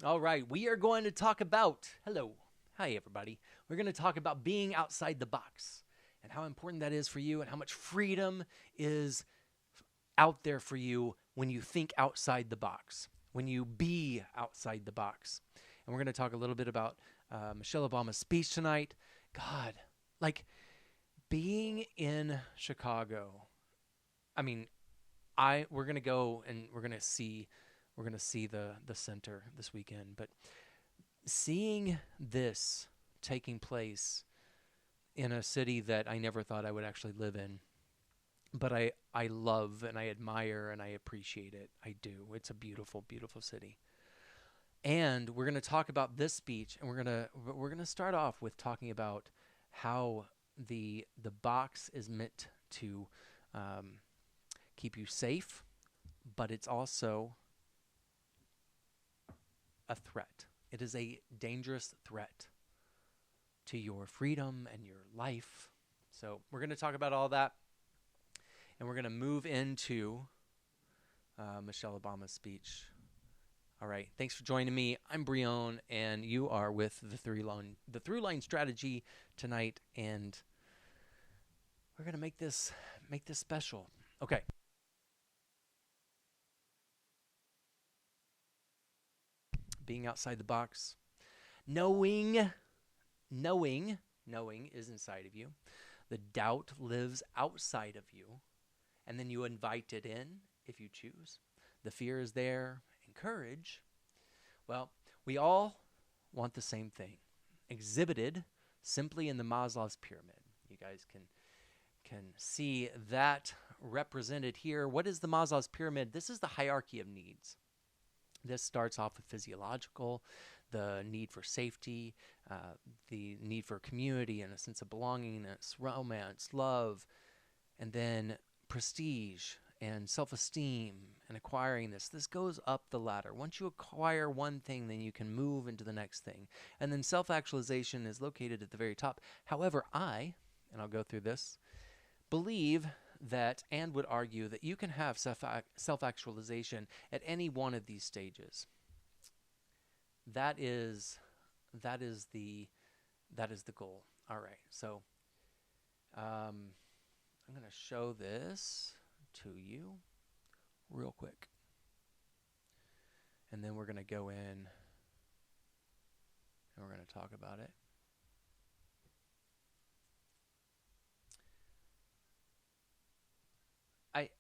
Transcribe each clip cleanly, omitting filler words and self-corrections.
All right, we are going to talk about, hello, hi everybody. We're going to talk about being outside the box and how important that is for you and how much freedom is out there for you when you think outside the box, when you be outside the box. And we're going to talk a little bit about Michelle Obama's speech tonight. God, like being in Chicago. I mean, I we're going to go and we're going to see the center this weekend, but seeing this taking place in a city that I never thought I would actually live in, but I love and I admire and I appreciate it. I do. It's a beautiful, beautiful city. And we're going to talk about this speech, and we're going to start off with talking about how the box is meant to um, keep you safe, but it's also a threat. It is a dangerous threat to your freedom and your life. So we're going to talk about all that, and we're going to move into Michelle Obama's speech. All right, thanks for joining me. I'm Brion, and you are with the through line strategy tonight, and we're going to make this special. Okay, being outside the box, knowing, knowing is inside of you. The doubt lives outside of you, and then you invite it in if you choose. The fear is there, and courage. Well, we all want the same thing, exhibited simply in the Maslow's pyramid. You guys can see that represented here. What is the Maslow's pyramid? This is the hierarchy of needs. This starts off with physiological, the need for safety, the need for community and a sense of belongingness, romance, love, and then prestige and self-esteem and acquiring this. This goes up the ladder. Once you acquire one thing, then you can move into the next thing. And then self-actualization is located at the very top. However, and I'll go through this, believe that and would argue that you can have self-actualization at any one of these stages. That is that is the that is the goal. All right. So, um, I'm going to show this to you real quick. And then we're going to go in and we're going to talk about it.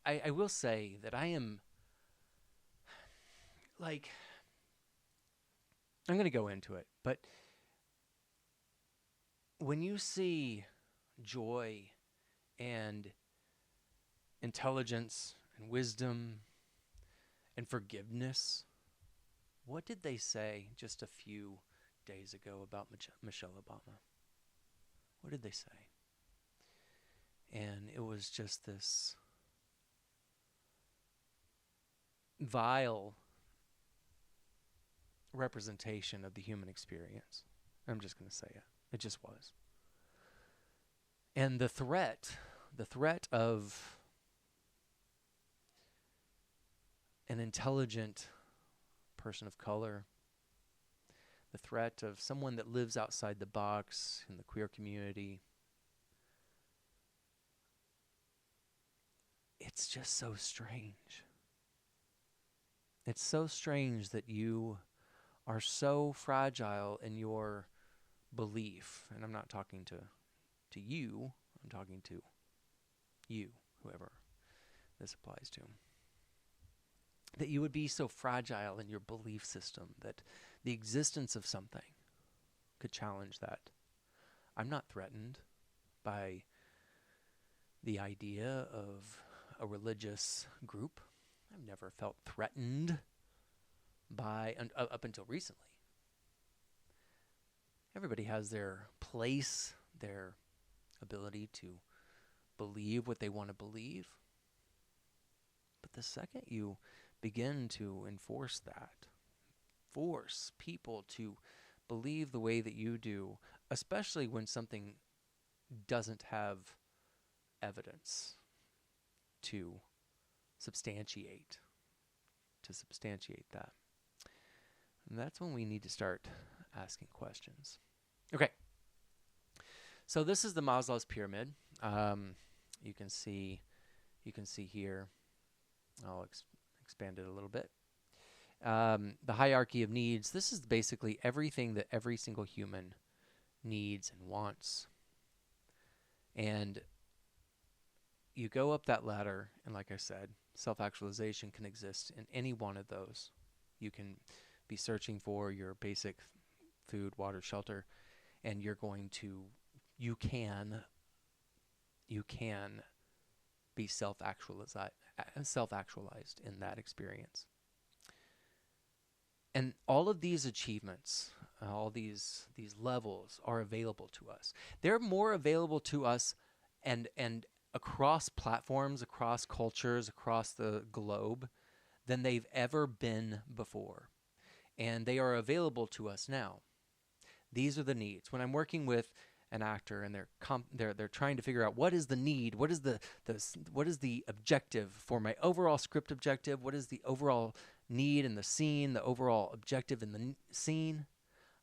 I will say that I am like, I'm going to go into it, but when you see joy and intelligence and wisdom and forgiveness, what did they say just a few days ago about Michelle Obama? What did they say? And it was just this vile representation of the human experience. I'm just going to say it. It just was. And the threat of an intelligent person of color, the threat of someone that lives outside the box in the queer community, it's just so strange. It's so strange that you are so fragile in your belief. And I'm not talking to you, I'm talking to you, whoever this applies to. That you would be so fragile in your belief system that the existence of something could challenge that. I'm not threatened by the idea of a religious group. I've never felt threatened by, up until recently. Everybody has their place, their ability to believe what they want to believe. But the second you begin to enforce that, force people to believe the way that you do, especially when something doesn't have evidence to substantiate, that. that's when we need to start asking questions. Okay. So this is the Maslow's pyramid. You can see here. I'll expand it a little bit. The hierarchy of needs. This is basically everything that every single human needs and wants. And you go up that ladder, and like I said, self-actualization can exist in any one of those. You can be searching for your basic food, water, shelter, and you can be self-actualized in that experience. And all of these achievements, all these levels are available to us. They're more available to us and across platforms, across cultures, across the globe than they've ever been before. And they are available to us now. These are the needs. When I'm working with an actor and they're trying to figure out what is the need, what is the objective for my overall script objective, what is the overall need in the scene, the overall objective in the scene,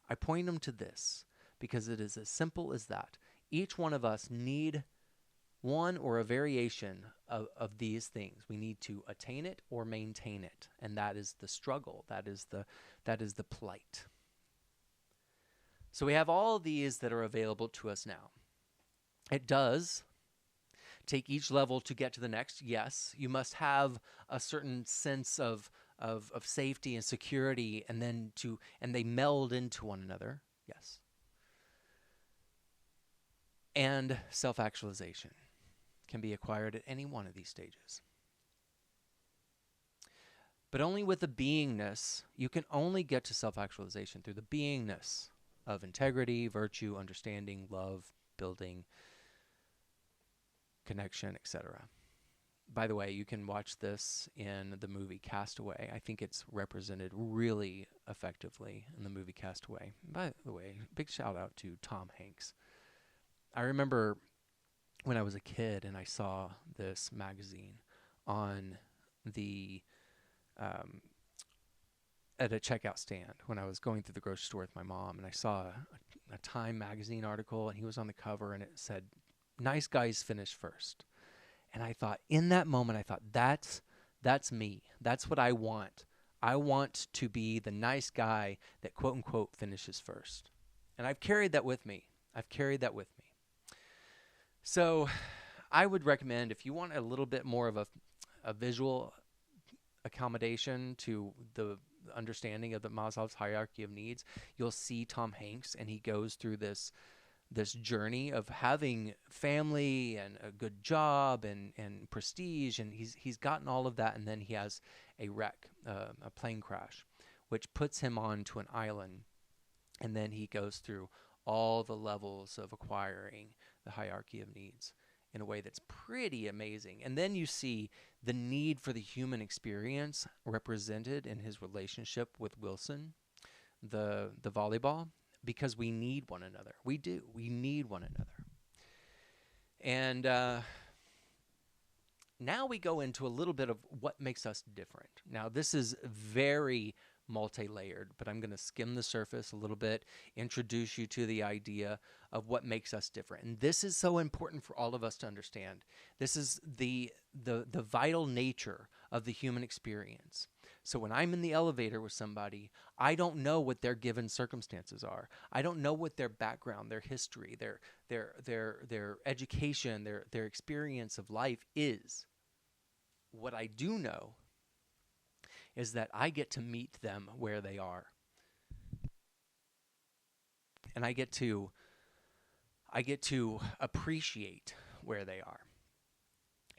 I point them to this because it is as simple as that. Each one of us need one or a variation of these things. We need to attain it or maintain it, and that is the struggle. That is the plight. So we have all of these that are available to us now. It does take each level to get to the next. Yes, you must have a certain sense of safety and security, and they meld into one another. Yes. And self-actualization can be acquired at any one of these stages. But only with the beingness. You can only get to self-actualization through the beingness of integrity, virtue, understanding, love, building, connection, etc. By the way, you can watch this in the movie Castaway. I think it's represented really effectively in the movie Castaway. By the way, big shout out to Tom Hanks. I remember when I was a kid and I saw this magazine on the at a checkout stand when I was going through the grocery store with my mom, and I saw a Time magazine article, and he was on the cover, and it said, "Nice guys finish first." And I thought, in that moment, I thought, that's me. That's what I want. I want to be the nice guy that quote unquote finishes first. And I've carried that with me. So I would recommend, if you want a little bit more of a visual accommodation to the understanding of the Maslow's hierarchy of needs, you'll see Tom Hanks, and he goes through this journey of having family and a good job and prestige, and he's gotten all of that, and then he has a wreck, a plane crash, which puts him onto an island, and then he goes through all the levels of acquiring the hierarchy of needs in a way that's pretty amazing. And then you see the need for the human experience represented in his relationship with Wilson, the volleyball, because we need one another. We do. We need one another. And now we go into a little bit of what makes us different. Now, this is very multi-layered, but I'm going to skim the surface a little bit, introduce you to the idea of what makes us different. And this is so important for all of us to understand. This is the vital nature of the human experience. So when I'm in the elevator with somebody, I don't know what their given circumstances are. I don't know what their background, their history, their education, their experience of life is. What I do know is that I get to meet them where they are. And I get to appreciate where they are.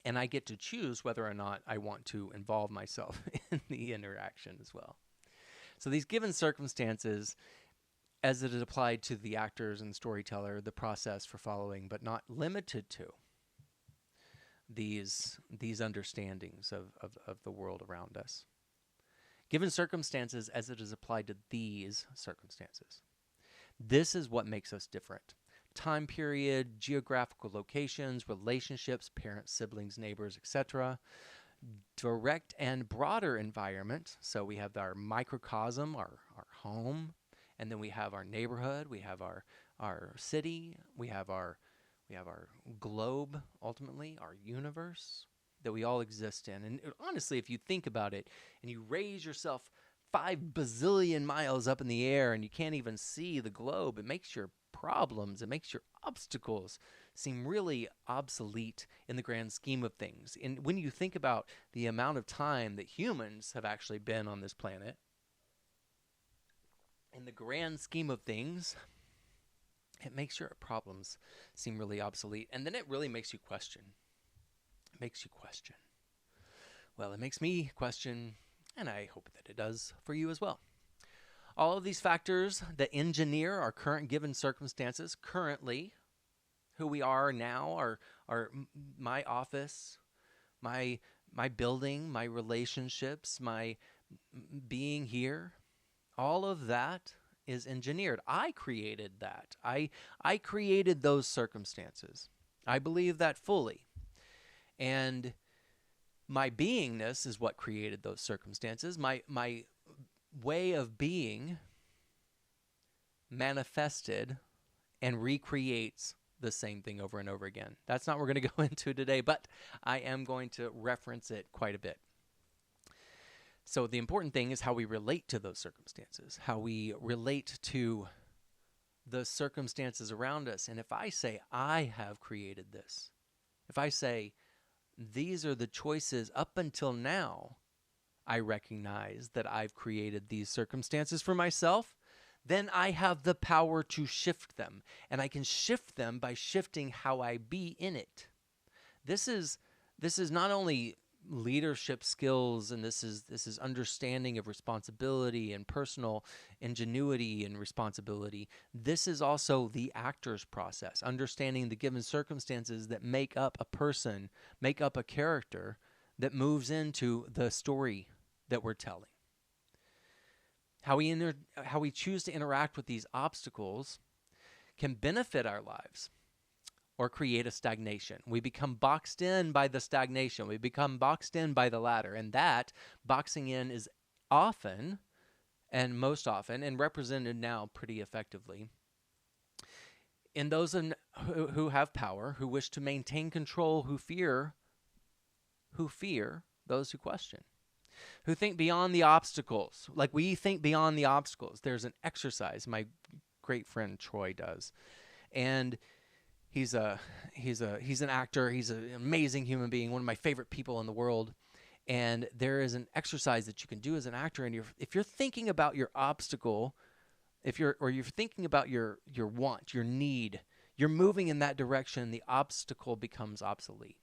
And I get to choose whether or not I want to involve myself in the interaction as well. So these given circumstances, as it is applied to the actors and storyteller, the process for following, but not limited to, these understandings of the world around us. Given circumstances as it is applied to these circumstances. This is what makes us different. Time period, geographical locations, relationships, parents, siblings, neighbors, etc. direct and broader environment. So we have our microcosm, our home, and then we have our neighborhood, we have our city, we have our globe, ultimately, our universe that we all exist in. And honestly, if you think about it and you raise yourself 5 bazillion miles up in the air and you can't even see the globe, it makes your problems, it makes your obstacles seem really obsolete in the grand scheme of things. And when you think about the amount of time that humans have actually been on this planet, in the grand scheme of things, it makes your problems seem really obsolete. And then it really makes you question. It makes you question. Well, it makes me question, and I hope that it does for you as well. All of these factors that engineer our current given circumstances, currently, who we are now, our my office, my building, my relationships, my being here, all of that is engineered. I created that. I created those circumstances. I believe that fully. And my beingness is what created those circumstances. My way of being manifested and recreates the same thing over and over again. That's not what we're going to go into today, but I am going to reference it quite a bit. So the important thing is how we relate to those circumstances, how we relate to the circumstances around us. And if I say, I have created this, if I say, these are the choices up until now, I recognize that I've created these circumstances for myself, then I have the power to shift them. And I can shift them by shifting how I be in it. This is not only leadership skills, and this is understanding of responsibility and personal ingenuity and responsibility. This is also the actor's process, understanding the given circumstances that make up a person, make up a character that moves into the story that we're telling. How we choose to interact with these obstacles can benefit our lives or create a stagnation. We become boxed in by the stagnation. We become boxed in by the ladder. And that boxing in is often, and most often, and represented now pretty effectively, in those who have power, who wish to maintain control, who fear those who question, who think beyond the obstacles. Like we think beyond the obstacles. There's an exercise my great friend Troy does. And he's an actor. He's an amazing human being, one of my favorite people in the world. And there is an exercise that you can do as an actor. And if you're thinking about your obstacle, if you're thinking about your want, your need, you're moving in that direction, the obstacle becomes obsolete.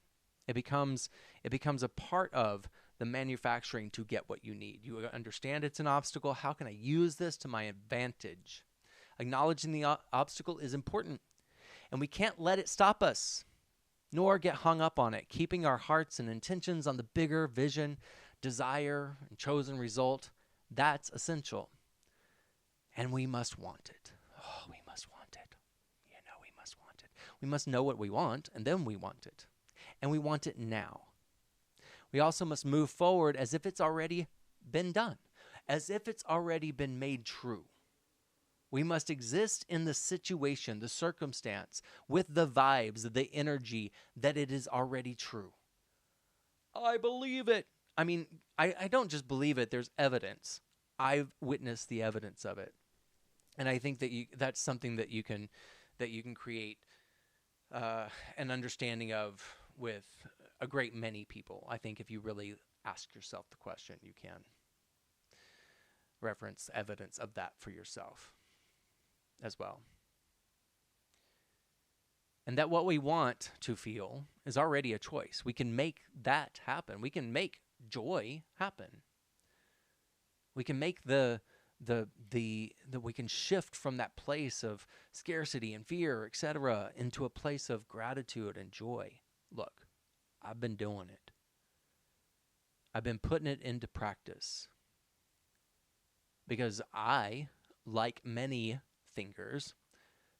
It becomes a part of the manufacturing to get what you need. You understand it's an obstacle. How can I use this to my advantage? Acknowledging the obstacle is important. And we can't let it stop us, nor get hung up on it, keeping our hearts and intentions on the bigger vision, desire, and chosen result. That's essential. And we must want it. Oh, we must want it. We must want it. We must know what we want, and then we want it. And we want it now. We also must move forward as if it's already been done, as if it's already been made true. We must exist in the situation, the circumstance, with the vibes, the energy that it is already true. I believe it. I mean, I don't just believe it. There's evidence. I've witnessed the evidence of it. And I think that that's something that you can create an understanding of with a great many people. I think if you really ask yourself the question, you can reference evidence of that for yourself as well. And that what we want to feel is already a choice. We can make that happen. We can make joy happen. We can make we can shift from that place of scarcity and fear, etc., into a place of gratitude and joy. Look, I've been doing it. I've been putting it into practice. Because I, like many thinkers,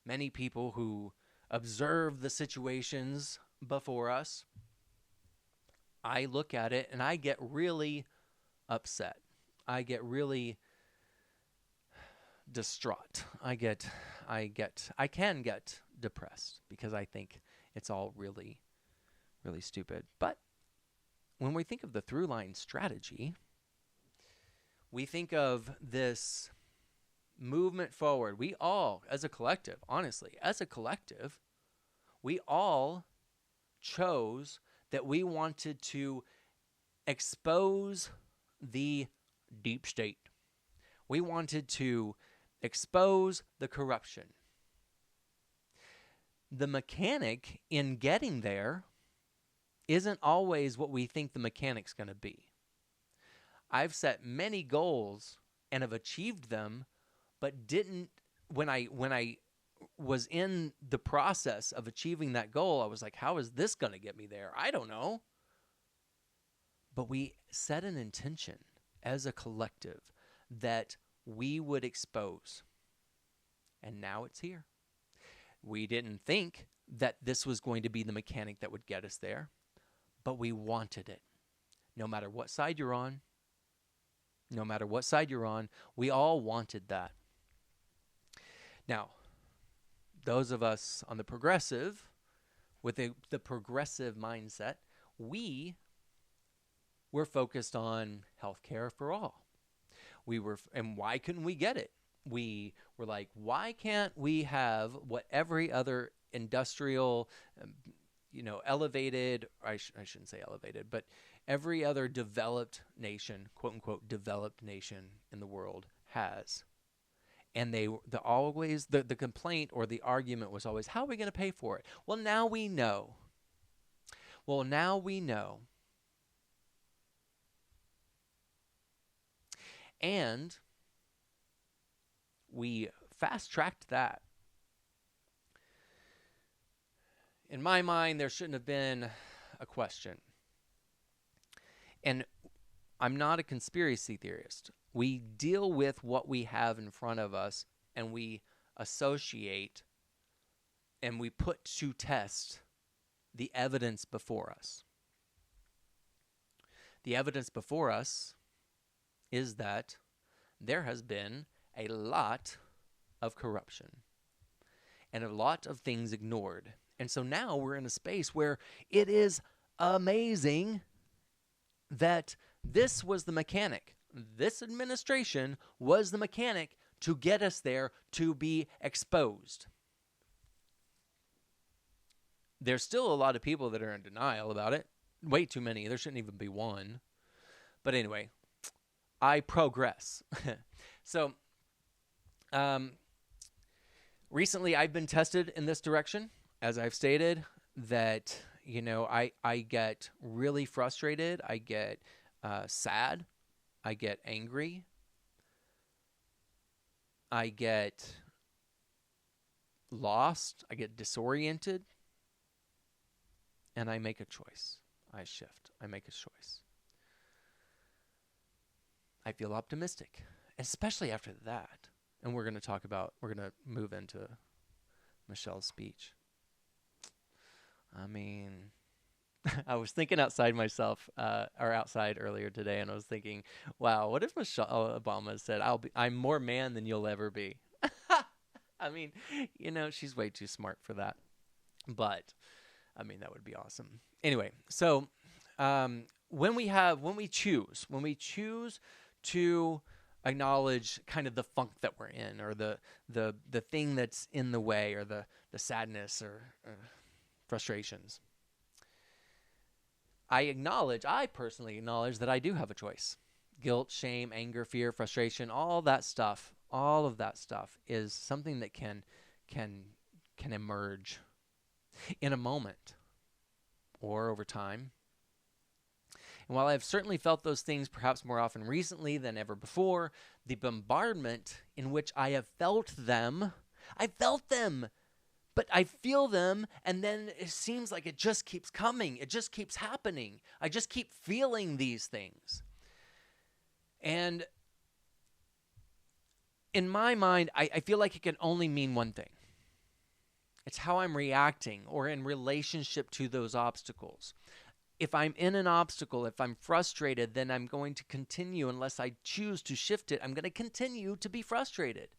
many people who observe the situations before us, I look at it and I get really upset. I get really distraught. I can get depressed because I think it's all really, really stupid. But when we think of the through line strategy, we think of this movement forward. We all, as a collective, honestly, as a collective, we all chose that we wanted to expose the deep state. We wanted to expose the corruption. The mechanic in getting there isn't always what we think the mechanic's going to be. I've set many goals and have achieved them, but didn't, when I was in the process of achieving that goal, I was like, how is this going to get me there? I don't know. But we set an intention as a collective that we would expose. And now it's here. We didn't think that this was going to be the mechanic that would get us there, but we wanted it. No matter what side you're on, we all wanted that. Now, those of us on the progressive, with the progressive mindset, we were focused on healthcare for all. And why couldn't we get it? We were like, why can't we have what every other industrial, elevated, I shouldn't say elevated, but every other developed nation, quote unquote, developed nation in the world has? And the complaint or the argument was always, how are we going to pay for it? Well, now we know. And we fast-tracked that. In my mind, there shouldn't have been a question. And I'm not a conspiracy theorist. We deal with what we have in front of us, and we associate and we put to test the evidence before us. The evidence before us is that there has been a lot of corruption and a lot of things ignored. And so now we're in a space where it is amazing that this was the mechanic. This administration was the mechanic to get us there, to be exposed. There's still a lot of people that are in denial about it. Way too many. There shouldn't even be one. But anyway, I progress. So, recently I've been tested in this direction. As I've stated, that, I get really frustrated. I get sad. I get angry. I get lost. I get disoriented. And I make a choice. I shift. I make a choice. I feel optimistic, especially after that. And we're going to move into Michelle's speech. I mean, I was thinking outside earlier today, and I was thinking, wow, what if Michelle Obama said, I'm more man than you'll ever be? I mean, she's way too smart for that. But, I mean, that would be awesome. Anyway, so when we choose to acknowledge kind of the funk that we're in, or the thing that's in the way, or the sadness or frustrations, I personally acknowledge that I do have a choice. Guilt, shame, anger, fear, frustration, all of that stuff is something that can emerge in a moment or over time. And while I've certainly felt those things perhaps more often recently than ever before, the bombardment in which I have felt them, but I feel them, and then it seems like it just keeps coming. It just keeps happening. I just keep feeling these things. And in my mind, I feel like it can only mean one thing. It's how I'm reacting or in relationship to those obstacles. if I'm in an obstacle, if I'm frustrated, then I'm going to continue unless I choose to shift it. I'm going to continue to be frustrated.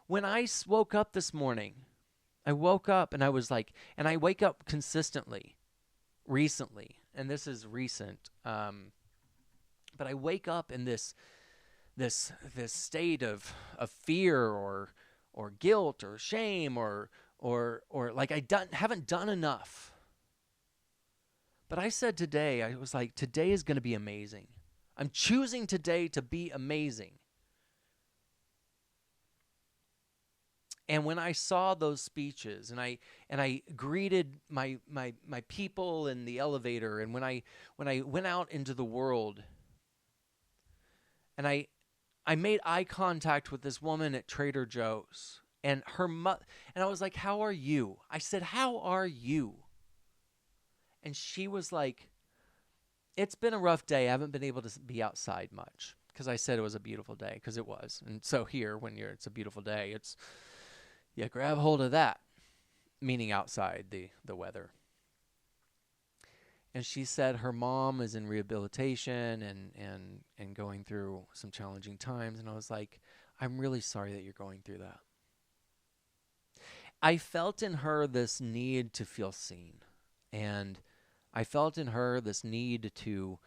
When I woke up this morning, I woke up and I was like, and I wake up consistently recently, and this is recent, but I wake up in this state of fear or guilt or shame or like haven't done enough. But I said today, I was like, today is going to be amazing. I'm choosing today to be amazing. And when I saw those speeches and I greeted my people in the elevator, and when I went out into the world, and I made eye contact with this woman at Trader Joe's, and and I was like, "How are you?" I said, "How are you?" And she was like, "It's been a rough day. I haven't been able to be outside much." Because I said it was a beautiful day, because it was. And so here, when it's a beautiful day, yeah, grab hold of that, meaning outside, the weather. And she said her mom is in rehabilitation and going through some challenging times. And I was like, I'm really sorry that you're going through that. I felt in her this need to feel seen. And I felt in her this need to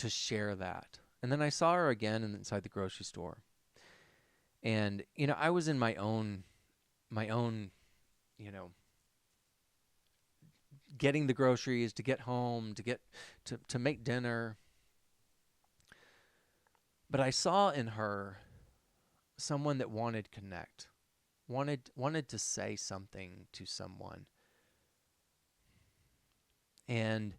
share that. And then I saw her again inside the grocery store. And, I was in my own, getting the groceries to get home, to make dinner. But I saw in her someone that wanted to connect, wanted to say something to someone. And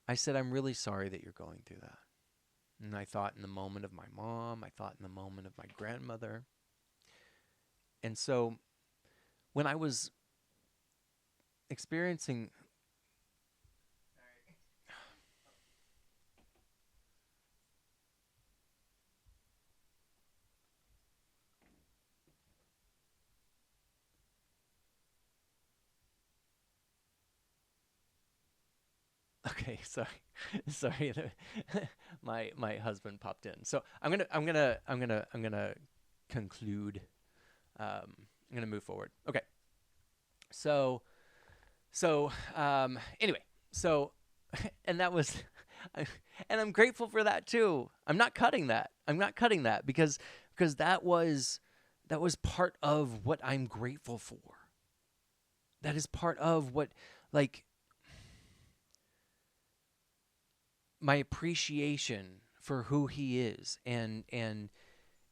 I said, I'm really sorry that you're going through that. And I thought in the moment of my mom, I thought in the moment of my grandmother. And so when I was experiencing Okay, sorry. My husband popped in, so I'm gonna conclude. I'm gonna move forward. Okay, so anyway, so and that was, and I'm grateful for that too. I'm not cutting that. Because that was part of what I'm grateful for. That is part of what, like, my appreciation for who he is and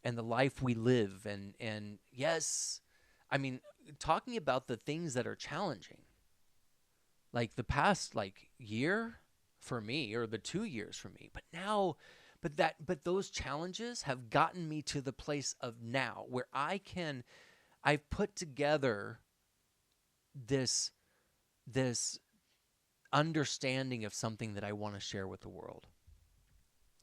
the life we live, and yes, I mean, talking about the things that are challenging, like the past year for me, or the 2 years for me, but those challenges have gotten me to the place of now where I've put together this understanding of something that I want to share with the world.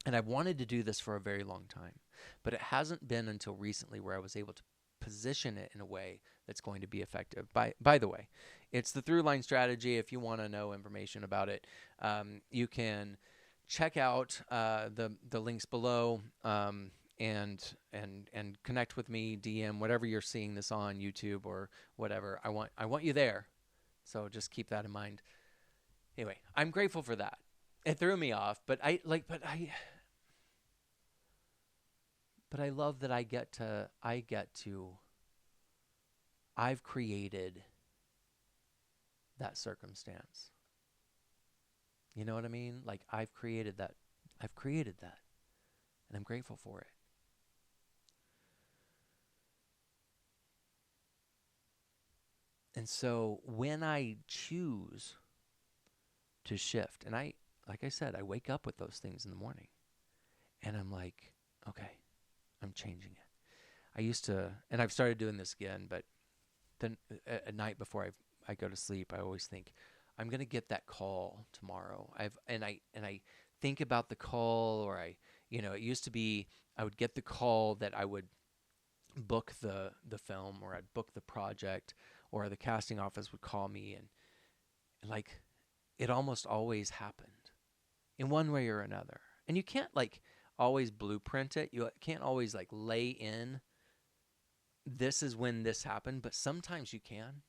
And I've wanted to do this for a very long time, but it hasn't been until recently where I was able to position it in a way that's going to be effective. By the way, it's the through line strategy. If you want to know information about it, you can check out the links below, and connect with me, DM, whatever you're seeing this on YouTube or whatever. I want you there, so just keep that in mind. Anyway, I'm grateful for that. It threw me off, but I love that I've created that circumstance. You know what I mean? Like, I've created that, and I'm grateful for it. And so when I choose to shift, and like I said, I wake up with those things in the morning, and I'm like, okay, I'm changing it. I used to, and I've started doing this again, but then at night before I go to sleep, I always think, I'm gonna get that call tomorrow. I think about the call, or it used to be I would get the call that I would book the film, or I'd book the project, or the casting office would call me, and like it almost always happened in one way or another. And you can't like always blueprint it. You can't always like lay in this is when this happened, but sometimes you can.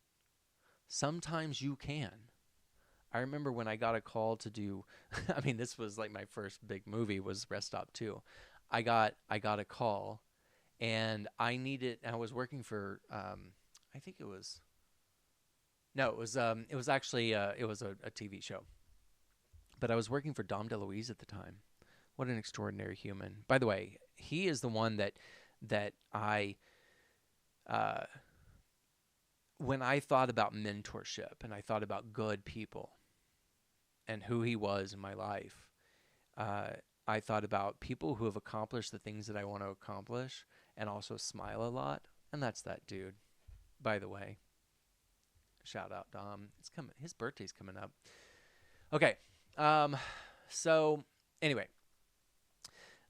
Sometimes you can. I remember when I got a call to do I mean this was like my first big movie was Rest Stop 2. I got a call, and I was working for I think it was no, it was actually it was a TV show. But I was working for Dom DeLuise at the time. What an extraordinary human. By the way, he is the one that I when I thought about mentorship and I thought about good people and who he was in my life, I thought about people who have accomplished the things that I want to accomplish and also smile a lot. And that's that dude, by the way. Shout out Dom. It's coming. His birthday's coming up. Okay. So anyway,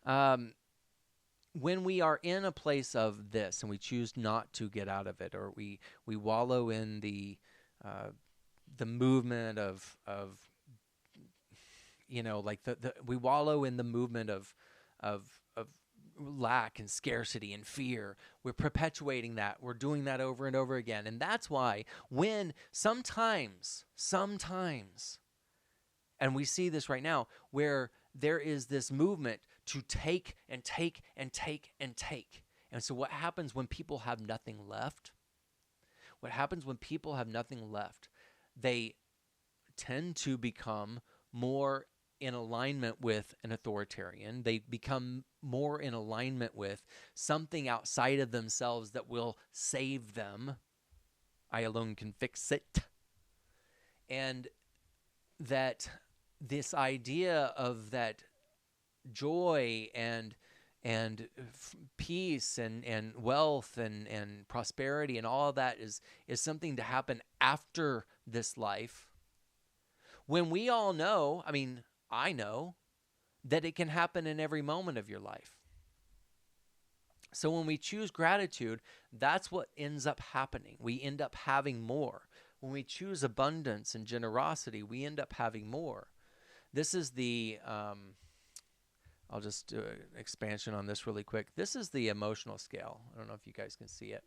when we are in a place of this and we choose not to get out of it, or we wallow in the movement of like we wallow in the movement of lack and scarcity and fear. We're perpetuating that. We're doing that over and over again. And that's why when sometimes, and we see this right now, where there is this movement to take and take and take and take. And so what happens when people have nothing left? What happens when people have nothing left? They tend to become more in alignment with an authoritarian. They become more in alignment with something outside of themselves that will save them. I alone can fix it. And that this idea of that joy and peace and wealth and prosperity and all of that is something to happen after this life, when we all know, I mean, I know that it can happen in every moment of your life. So when we choose gratitude, that's what ends up happening. We end up having more. When we choose abundance and generosity, we end up having more. This is the, I'll just do an expansion on this really quick. This is the emotional scale. I don't know if you guys can see it,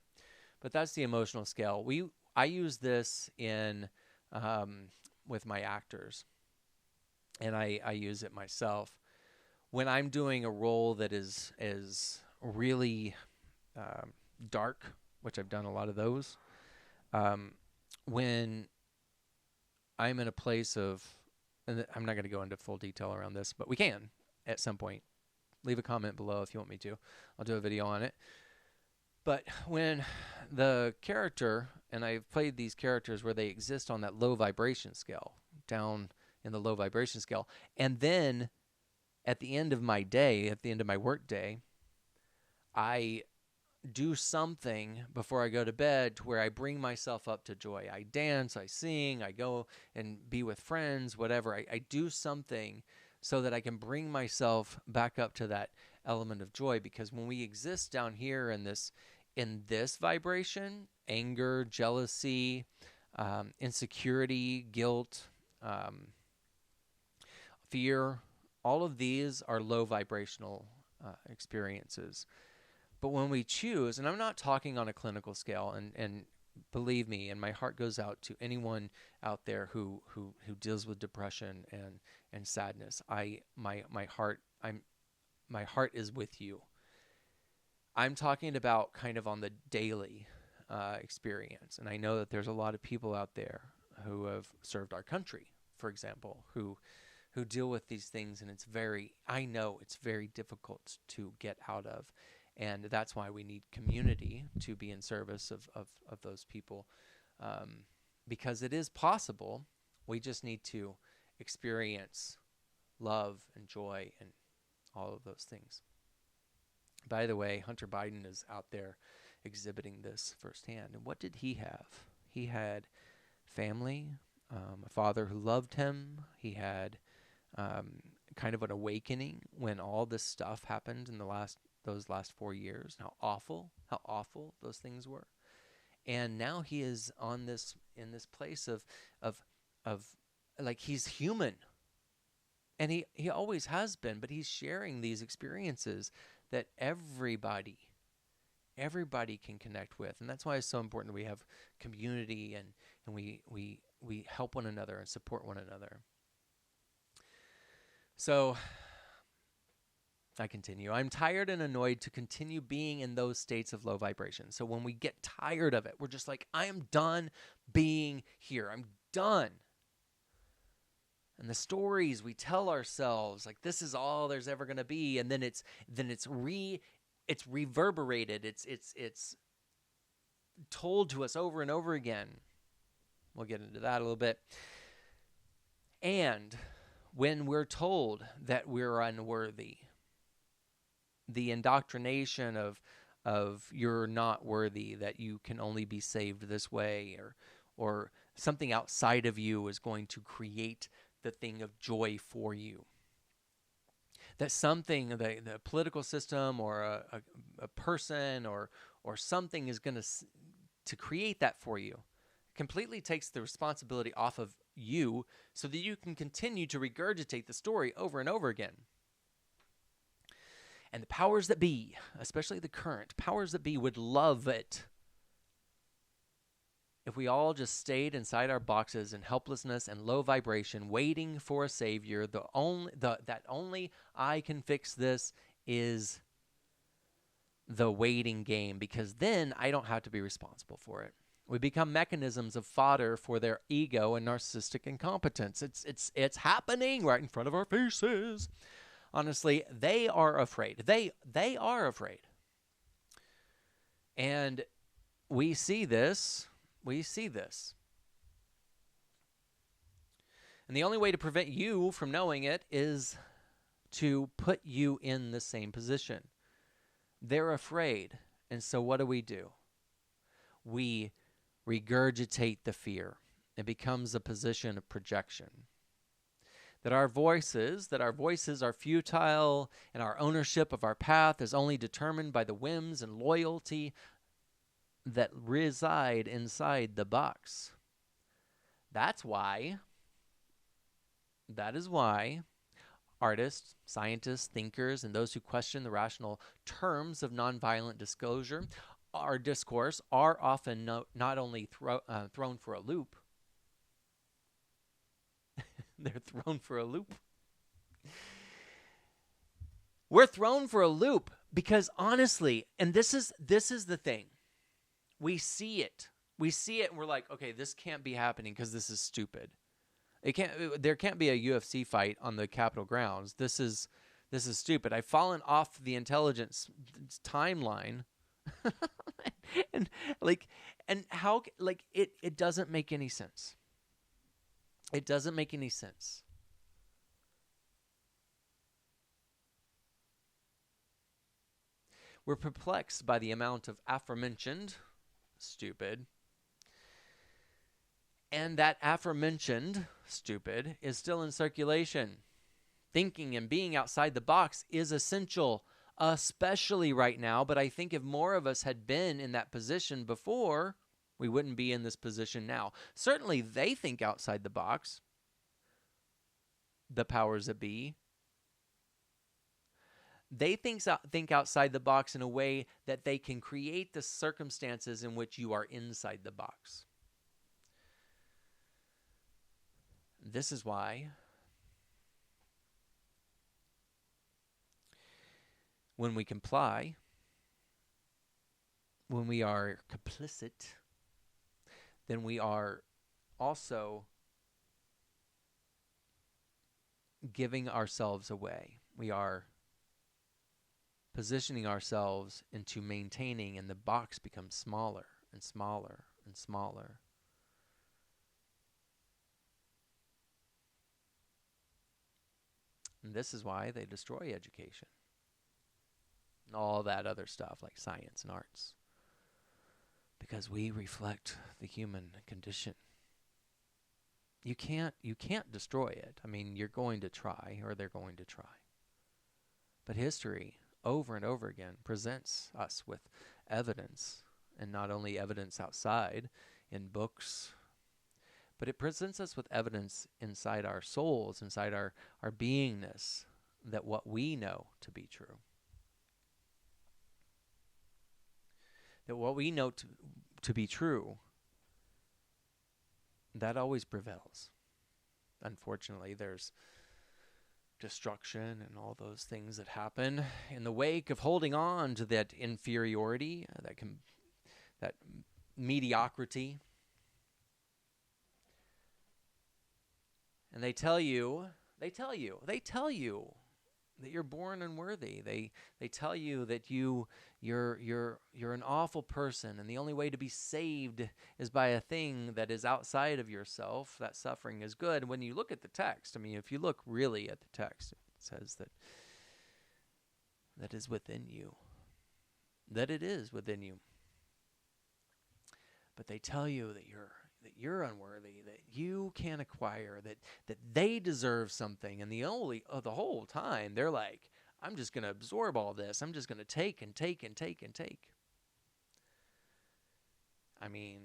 but that's the emotional scale. I use this in with my actors, and I use it myself when I'm doing a role that is really dark, which I've done a lot of those. When I'm in a place of, and I'm not going to go into full detail around this, but we can at some point. Leave a comment below if you want me to. I'll do a video on it. But when the character, and I've played these characters where they exist on that low vibration scale, down in the low vibration scale, and then at the end of my day, at the end of my work day, I do something before I go to bed to where I bring myself up to joy. I dance, I sing, I go and be with friends, whatever. I do something so that I can bring myself back up to that element of joy. Because when we exist down here in this vibration, anger, jealousy, insecurity, guilt, fear, all of these are low vibrational experiences. But when we choose, and I'm not talking on a clinical scale, and believe me, and my heart goes out to anyone out there who deals with depression and sadness. My heart is with you. I'm talking about kind of on the daily experience, and I know that there's a lot of people out there who have served our country, for example, who deal with these things, and I know it's very difficult to get out of. And that's why we need community to be in service of those people, because it is possible. We just need to experience love and joy and all of those things. By the way, Hunter Biden is out there exhibiting this firsthand. And what did he have? He had family, a father who loved him. He had kind of an awakening when all this stuff happened in those last 4 years, how awful those things were. And now he is on this in this place of of like he's human. And he always has been, but he's sharing these experiences that everybody can connect with. And that's why it's so important that we have community and we help one another and support one another. So I continue. I'm tired and annoyed to continue being in those states of low vibration. So when we get tired of it, we're just like, I am done being here. I'm done. And the stories we tell ourselves, like this is all there's ever going to be, and then it's reverberated. It's told to us over and over again. We'll get into that a little bit. And when we're told that we're unworthy, the indoctrination of you're not worthy, that you can only be saved this way, or something outside of you is going to create the thing of joy for you. That something, the political system or a person or something is going to create that for you. Completely takes the responsibility off of you so that you can continue to regurgitate the story over and over again. And the powers that be, especially the current powers that be, would love it if we all just stayed inside our boxes in helplessness and low vibration, waiting for a savior. That only I can fix this is the waiting game, because then I don't have to be responsible for it. We become mechanisms of fodder for their ego and narcissistic incompetence. It's happening right in front of our faces. Honestly, they are afraid. They are afraid. And we see this. We see this. And the only way to prevent you from knowing it is to put you in the same position. They're afraid. And so what do? We regurgitate the fear. It becomes a position of projection. That our voices are futile, and our ownership of our path is only determined by the whims and loyalty that reside inside the box. That is why artists, scientists, thinkers, and those who question the rational terms of nonviolent discourse are often not only thrown for a loop, they're thrown for a loop. We're thrown for a loop because honestly, and this is the thing. We see it, and we're like, okay, this can't be happening because this is stupid. There can't be a UFC fight on the Capitol grounds. This is stupid. I've fallen off the intelligence timeline, and how it doesn't make any sense. It doesn't make any sense. We're perplexed by the amount of aforementioned stupid. And that aforementioned stupid is still in circulation. Thinking and being outside the box is essential, especially right now. But I think if more of us had been in that position before, we wouldn't be in this position now. Certainly they think outside the box, the powers that be. They think outside the box in a way that they can create the circumstances in which you are inside the box. This is why when we comply, when we are complicit, then we are also giving ourselves away. We are positioning ourselves into maintaining, and the box becomes smaller and smaller and smaller. And this is why they destroy education and all that other stuff like science and arts, because we reflect the human condition. You can't destroy it. I mean, you're going to try, or they're going to try. But history over and over again presents us with evidence and not only evidence outside in books, but it presents us with evidence inside our souls, inside our beingness, that what we know to be true, that what we know to be true, that always prevails. Unfortunately, there's destruction and all those things that happen in the wake of holding on to that inferiority, that mediocrity. And they tell you that you're born unworthy. They tell you that you're an awful person, and the only way to be saved is by a thing that is outside of yourself. That suffering is good. When you look at the text, I mean, if you look really at the text, it says that is within you. That it is within you. But they tell you that you're unworthy, that you can't acquire, that they deserve something, and the whole time they're like, I'm just going to absorb all this. I'm just going to take and take and take and take. I mean,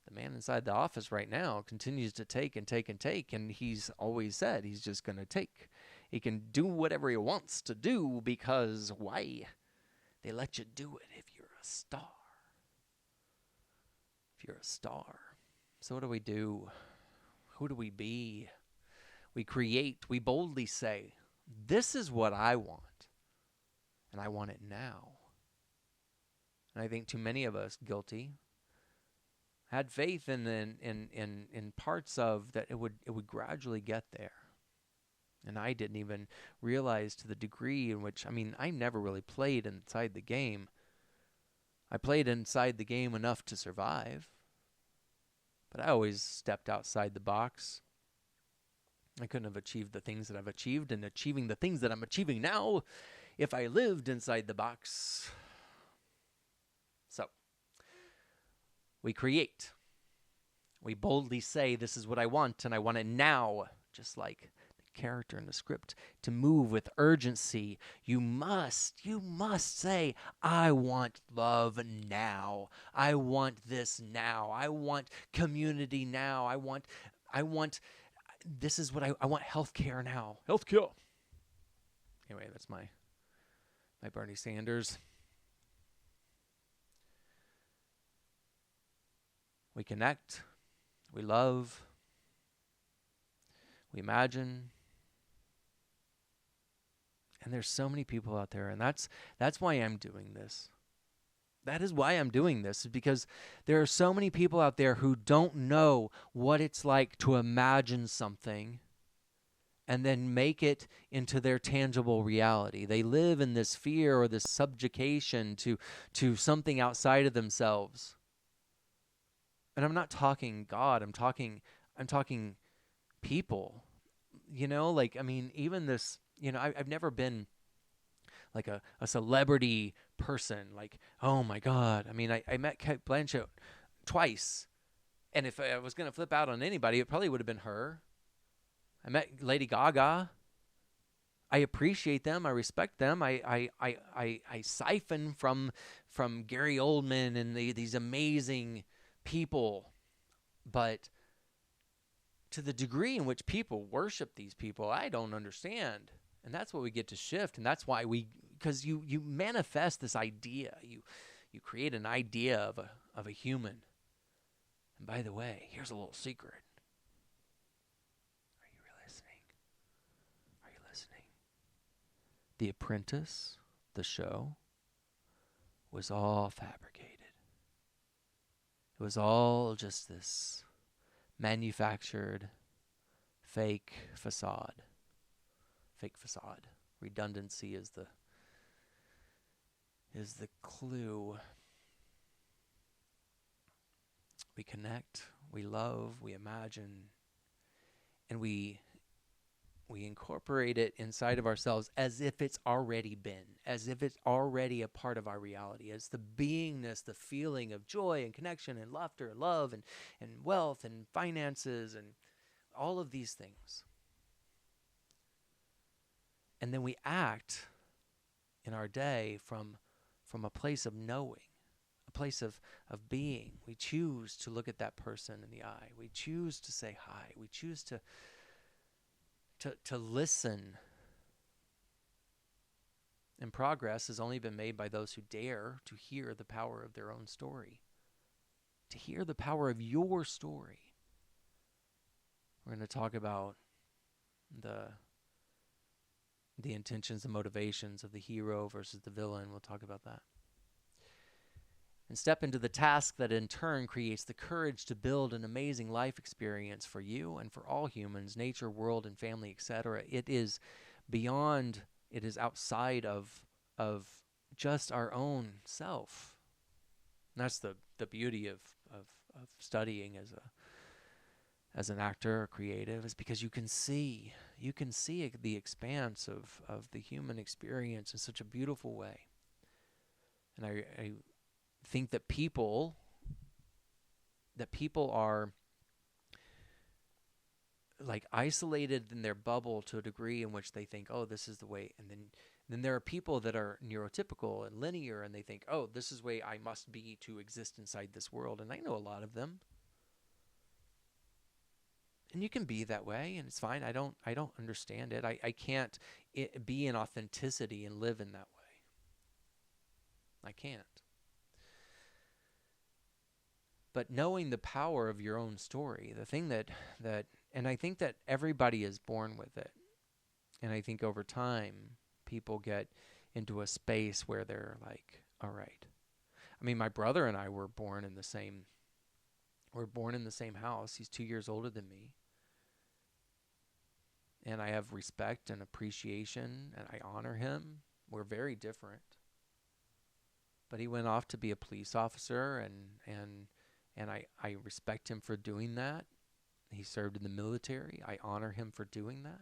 the man inside the office right now continues to take and take and take, and he's always said he's just going to take. He can do whatever he wants to do because why? They let you do it if you're a star. If you're a star. So what do we do? Who do we be? We create. We boldly say, this is what I want, and I want it now. And I think too many of us, guilty, had faith in parts of that it would gradually get there. And I didn't even realize to the degree in which, I mean, I never really played inside the game. I played inside the game enough to survive, but I always stepped outside the box. I couldn't have achieved the things that I've achieved and achieving the things that I'm achieving now if I lived inside the box. So, we create. We boldly say, this is what I want, and I want it now, just like character in the script. To move with urgency, you must say, I want love now. I want this now. I want community now. I want this is what I want. Healthcare now. Healthcare. Anyway, that's my Bernie Sanders. We connect, we love, we imagine. And there's so many people out there, and that's why I'm doing this. That is why I'm doing this, is because there are so many people out there who don't know what it's like to imagine something and then make it into their tangible reality. They live in this fear or this subjugation to something outside of themselves. And I'm not talking God, I'm talking people. You know, like, I mean, even this, you know, I've never been like a celebrity person. Like, oh my God. I mean, I met Cate Blanchett twice. And if I was going to flip out on anybody, it probably would have been her. I met Lady Gaga. I appreciate them. I respect them. I siphon from Gary Oldman and these amazing people. But to the degree in which people worship these people, I don't understand. And that's what we get to shift. And that's why because you manifest this idea. You create an idea of a human. And by the way, here's a little secret. Are you listening? Are you listening? The Apprentice, the show, was all fabricated. It was all just this manufactured fake facade. Fake facade. Redundancy is the clue. We connect, we love, we imagine, and we incorporate it inside of ourselves as if it's already been, as if it's already a part of our reality, as the beingness, the feeling of joy and connection and laughter and love and wealth and finances and all of these things. And then we act in our day from a place of knowing, a place of being. We choose to look at that person in the eye. We choose to say hi. We choose to listen. And progress has only been made by those who dare to hear the power of their own story, to hear the power of your story. We're going to talk about the intentions and motivations of the hero versus the villain. We'll talk about that. And step into the task that in turn creates the courage to build an amazing life experience for you and for all humans, nature, world, and family, etc. It is beyond, it is outside of just our own self. And that's the beauty of studying as an actor or creative, is because you can see the expanse of the human experience in such a beautiful way. And I think that people are like isolated in their bubble to a degree in which they think, oh, this is the way. And then there are people that are neurotypical and linear, and they think, oh, this is the way I must be to exist inside this world. And I know a lot of them. And you can be that way, and it's fine. I don't understand it. I can't be in authenticity and live in that way. I can't. But knowing the power of your own story, the thing that and I think that everybody is born with it. And I think over time, people get into a space where they're like, all right. I mean, my brother and I were born in the same house. He's 2 years older than me. And I have respect and appreciation, and I honor him. We're very different. But he went off to be a police officer, and I respect him for doing that. He served in the military. I honor him for doing that.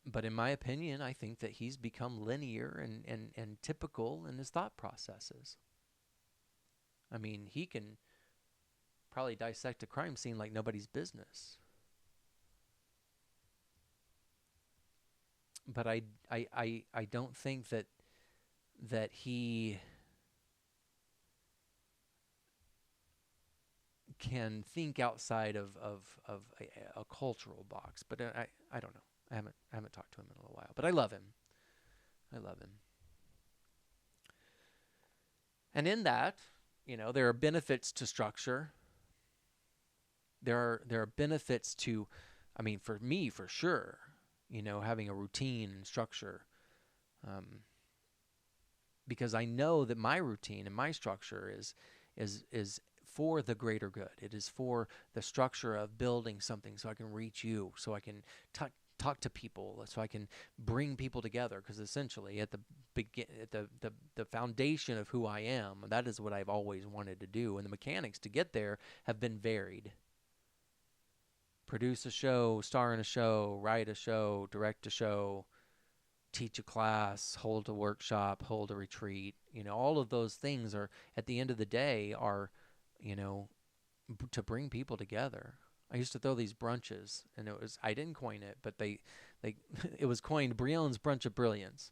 But in my opinion, I think that he's become linear and typical in his thought processes. I mean, he can probably dissect a crime scene like nobody's business. But I don't think that he can think outside of a cultural box. But I don't know. I haven't talked to him in a little while. But I love him. And in that, there are benefits to structure. There are benefits to, I mean, for me, for sure, having a routine and structure. Because I know that my routine and my structure is for the greater good. It is for the structure of building something so I can reach you, so I can talk to people, so I can bring people together. Because essentially, at the foundation of who I am, that is what I've always wanted to do. And the mechanics to get there have been varied. Produce a show, star in a show, write a show, direct a show, teach a class, hold a workshop, hold a retreat. All of those things are, at the end of the day, are, to bring people together. I used to throw these brunches, and I didn't coin it, but it was coined Brion's Brunch of Brilliance.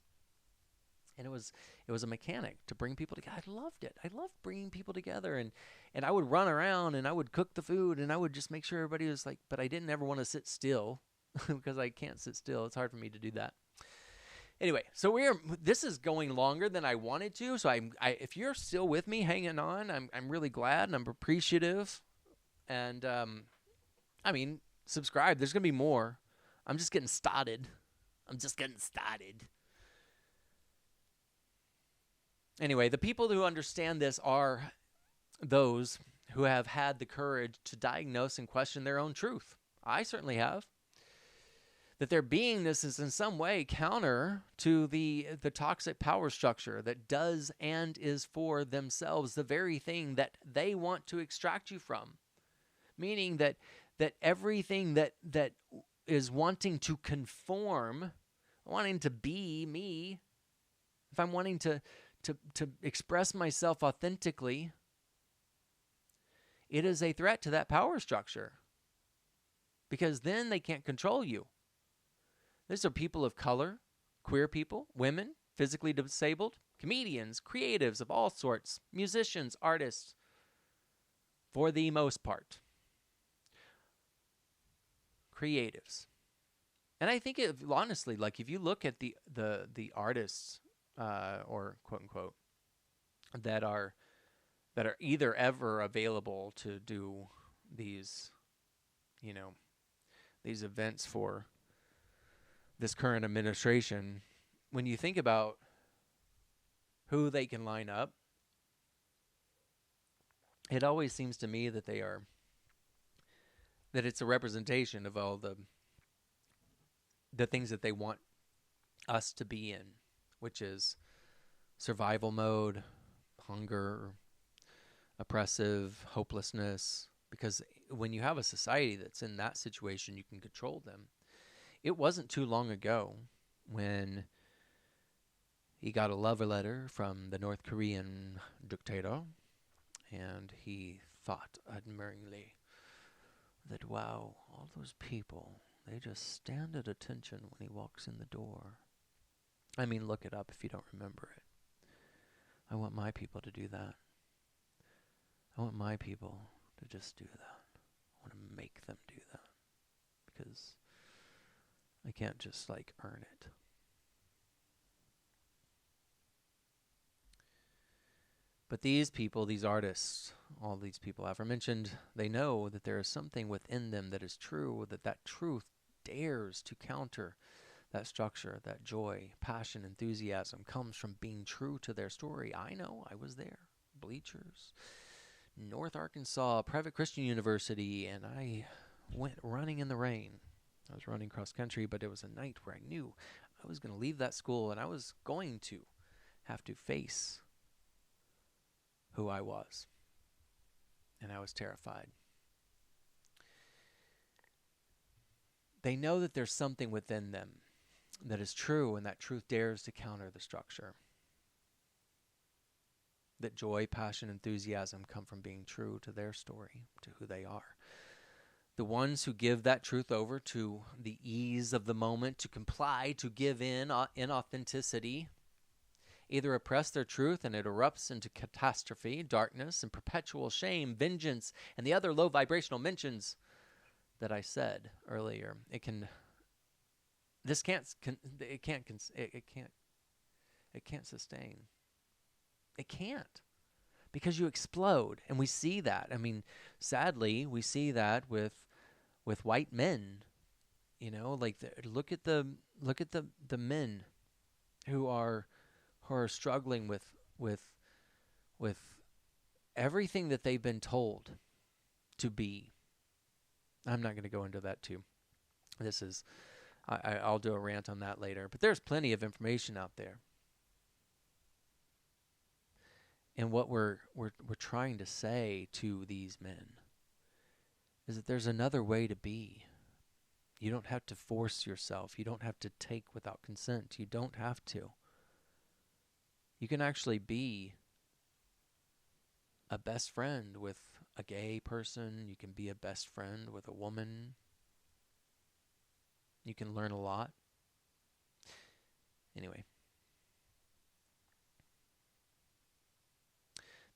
And it was a mechanic to bring people together. I loved it. I loved bringing people together, and I would run around and I would cook the food and I would just make sure everybody was like, but I didn't ever want to sit still because I can't sit still. It's hard for me to do that. Anyway, so this is going longer than I wanted to. So if you're still with me, hanging on, I'm really glad and I'm appreciative. And I mean, subscribe. There's gonna be more. I'm just getting started. Anyway, the people who understand this are those who have had the courage to diagnose and question their own truth. I certainly have. That their beingness is in some way counter to the toxic power structure that does and is for themselves the very thing that they want to extract you from. Meaning that everything that is wanting to conform, wanting to be me, if I'm wanting to express myself authentically, it is a threat to that power structure. Because then they can't control you. These are people of color, queer people, women, physically disabled, comedians, creatives of all sorts, musicians, artists, for the most part. Creatives. And I think, honestly, like if you look at the artists, or quote unquote, that are either ever available to do these, these events for this current administration, when you think about who they can line up, it always seems to me that it's a representation of all the things that they want us to be in, which is survival mode, hunger, oppressive, hopelessness. Because when you have a society that's in that situation, you can control them. It wasn't too long ago when he got a love letter from the North Korean dictator, and he thought admiringly that, wow, all those people, they just stand at attention when he walks in the door. I mean, look it up if you don't remember it. I want my people to do that. I want my people to just do that. I want to make them do that. Because I can't just, earn it. But these people, these artists, all these people aforementioned, they know that there is something within them that is true, that truth dares to counter that structure, that joy, passion, enthusiasm comes from being true to their story. I know, I was there. Bleachers, North Arkansas Private Christian University, and I went running in the rain. I was running cross country, but it was a night where I knew I was going to leave that school and I was going to have to face who I was. And I was terrified. They know that there's something within them that is true, and that truth dares to counter the structure. That joy, passion, enthusiasm come from being true to their story, to who they are. The ones who give that truth over to the ease of the moment, to comply, to give in authenticity, either oppress their truth and it erupts into catastrophe, darkness, and perpetual shame, vengeance, and the other low vibrational mentions that I said earlier. It can't sustain. It can't, because you explode, and we see that. I mean, sadly, we see that with white men. Look at the men who are struggling with everything that they've been told to be. I'm not going to go into that too. This is, I'll do a rant on that later. But there's plenty of information out there. And what we're trying to say to these men is that there's another way to be. You don't have to force yourself. You don't have to take without consent. You don't have to. You can actually be a best friend with a gay person. You can be a best friend with a woman. You can learn a lot. Anyway.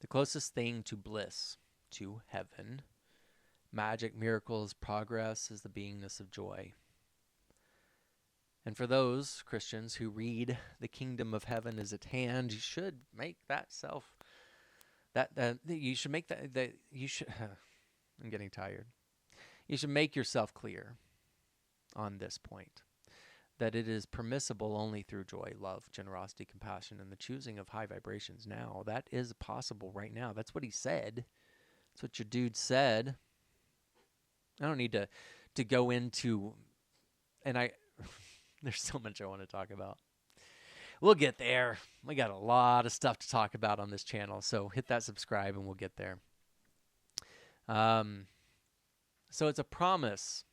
The closest thing to bliss, to heaven, magic, miracles, progress, is the beingness of joy. And for those Christians who read the kingdom of heaven is at hand, you should make that I'm getting tired. You should make yourself clear on this point, that it is permissible only through joy, love, generosity, compassion, and the choosing of high vibrations now. That is possible right now. That's what he said. That's what your dude said. I don't need to go into, and there's so much I want to talk about. We'll get there. We got a lot of stuff to talk about on this channel, so hit that subscribe and we'll get there. So it's a promise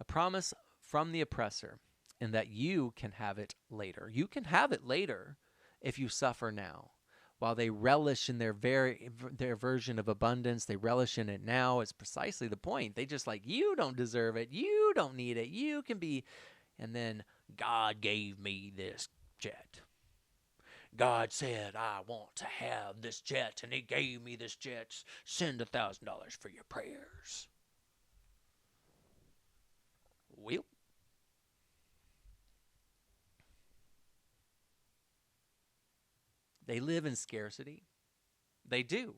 from the oppressor, and that you can have it later. You can have it later if you suffer now. While they relish in their version of abundance, they relish in it now. It's precisely the point. They just you don't deserve it. You don't need it. You can be. And then God gave me this jet. God said, I want to have this jet, and he gave me this jet. Send $1,000 for your prayers. Well, they live in scarcity. They do.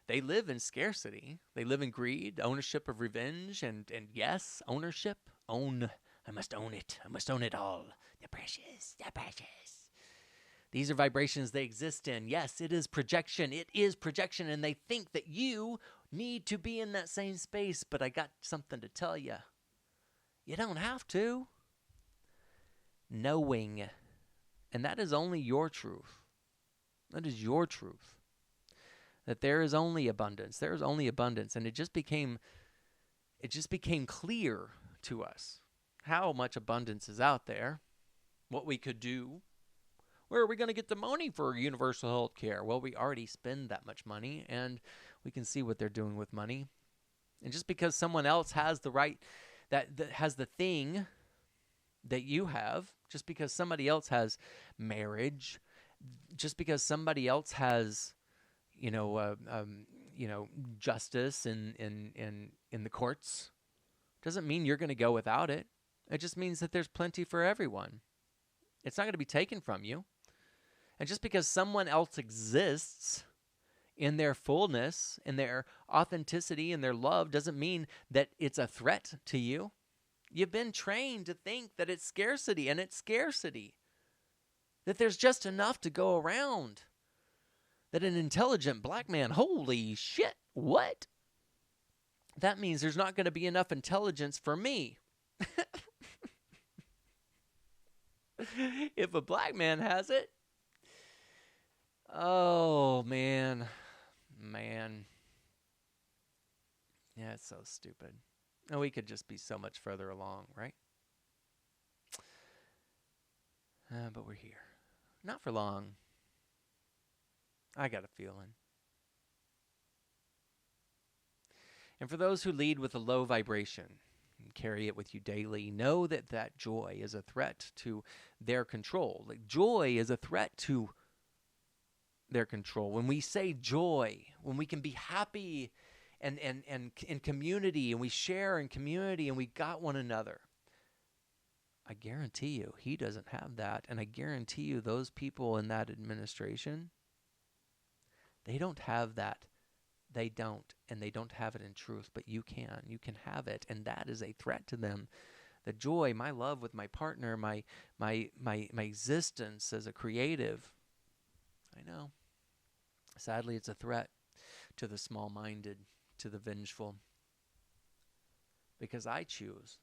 They live in scarcity. They live in greed, ownership of revenge, and yes, ownership. Own. I must own it. I must own it all. The precious. The precious. These are vibrations they exist in. Yes, it is projection. It is projection, and they think that you need to be in that same space, but I got something to tell you. You don't have to. Knowing. And that is only your truth. That is your truth. That there is only abundance. There is only abundance. And it just became clear to us how much abundance is out there, what we could do. Where are we going to get the money for universal health care? Well, we already spend that much money, and we can see what they're doing with money. And just because someone else has the right, that has the thing that you have, just because somebody else has marriage, just because somebody else has, justice in the courts, doesn't mean you're going to go without it. It just means that there's plenty for everyone. It's not going to be taken from you. And just because someone else exists in their fullness, in their authenticity, in their love, doesn't mean that it's a threat to you. You've been trained to think that it's scarcity, and it's scarcity. That there's just enough to go around. That an intelligent black man, holy shit, what? That means there's not going to be enough intelligence for me. If a black man has it, oh, man. Yeah, it's so stupid. And we could just be so much further along, right? But we're here. Not for long. I got a feeling. And for those who lead with a low vibration and carry it with you daily, know that that joy is a threat to their control. Like, joy is a threat to their control. When we say joy, when we can be happy and in community, and we share in community, and we got one another, I guarantee you he doesn't have that. And I guarantee you those people in that administration, they don't have that. They don't, and they don't have it in truth, but you can. You can have it, and that is a threat to them. The joy, my love with my partner, my existence as a creative, I know. Sadly, it's a threat to the small-minded, to the vengeful, because I choose.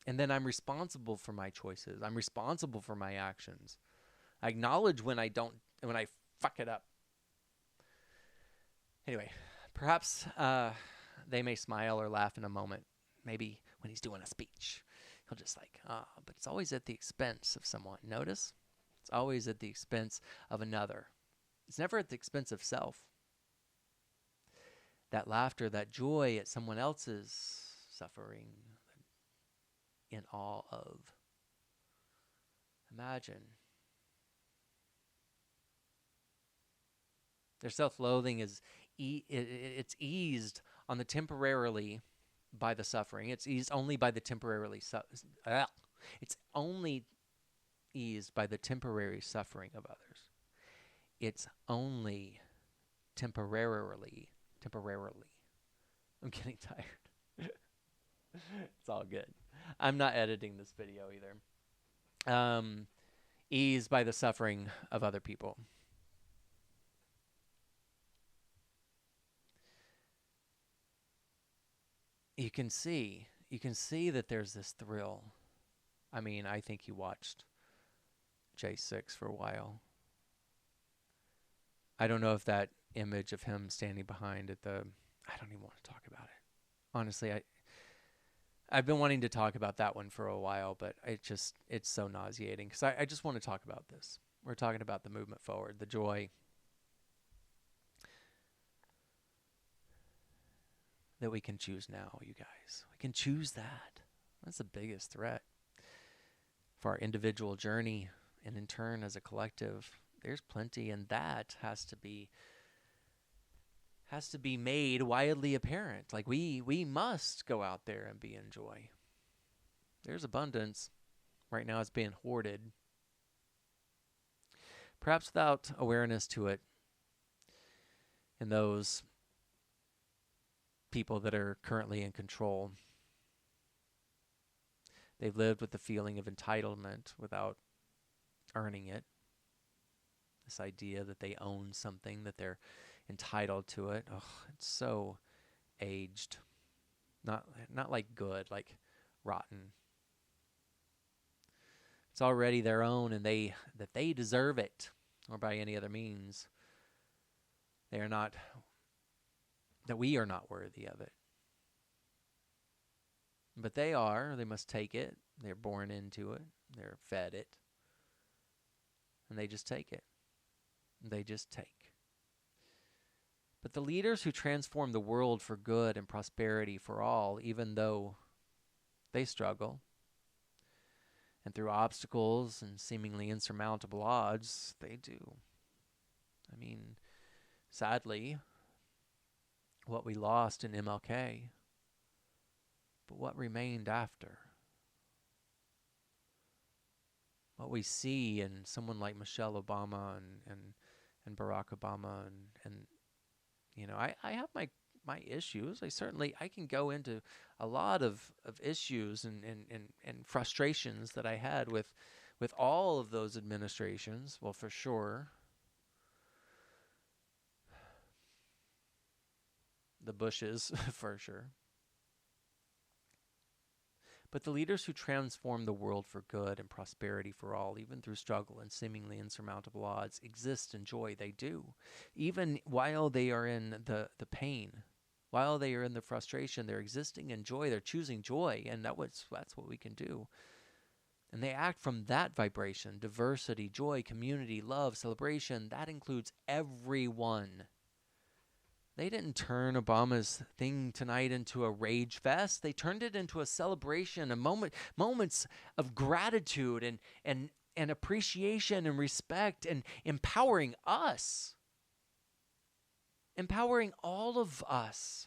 And then I'm responsible for my choices. I'm responsible for my actions. I acknowledge when I fuck it up. Anyway, perhaps they may smile or laugh in a moment. Maybe when he's doing a speech, he'll just but it's always at the expense of someone. Notice? It's always at the expense of another. It's never at the expense of self. That laughter, that joy at someone else's suffering, in awe of. Imagine. Their self-loathing it's eased on the temporarily by the suffering. It's eased only by the it's only eased by the temporary suffering of others. It's only temporarily. I'm getting tired. It's all good. I'm not editing this video either. Eased by the suffering of other people. You can see that there's this thrill. I mean, I think you watched J6 for a while. I don't know if that image of him standing behind I don't even want to talk about it. Honestly, I've been wanting to talk about that one for a while, but it's so nauseating because I just want to talk about this. We're talking about the movement forward, the joy that we can choose now, you guys. We can choose that. That's the biggest threat. for our individual journey, and in turn as a collective, there's plenty, and that has to be made widely apparent. Like we must go out there and be in joy. There's abundance. Right now it's being hoarded, perhaps without awareness to it, in those people that are currently in control. They've lived with the feeling of entitlement without earning it. This idea that they own something, that they're entitled to it. Oh, it's so aged. Not like good, like rotten. It's already their own, and they deserve it, or by any other means. They are not, that we are not worthy of it. But they must take it. They're born into it. They're fed it. And they just take it. They just take. But the leaders who transform the world for good and prosperity for all, even though they struggle, and through obstacles and seemingly insurmountable odds, they do. I mean, sadly, what we lost in MLK, but what remained after? What we see in someone like Michelle Obama and Barack Obama and you know, I have my issues. I can go into a lot of issues and frustrations that I had with all of those administrations. Well, for sure. The Bushes, for sure. But the leaders who transform the world for good and prosperity for all, even through struggle and seemingly insurmountable odds, exist in joy. They do. Even while they are in the pain, while they are in the frustration, they're existing in joy. They're choosing joy, and that's what we can do. And they act from that vibration: diversity, joy, community, love, celebration. That includes everyone. They didn't turn Obama's thing tonight into a rage fest. They turned it into a celebration, moments of gratitude and appreciation and respect, and empowering us. Empowering all of us.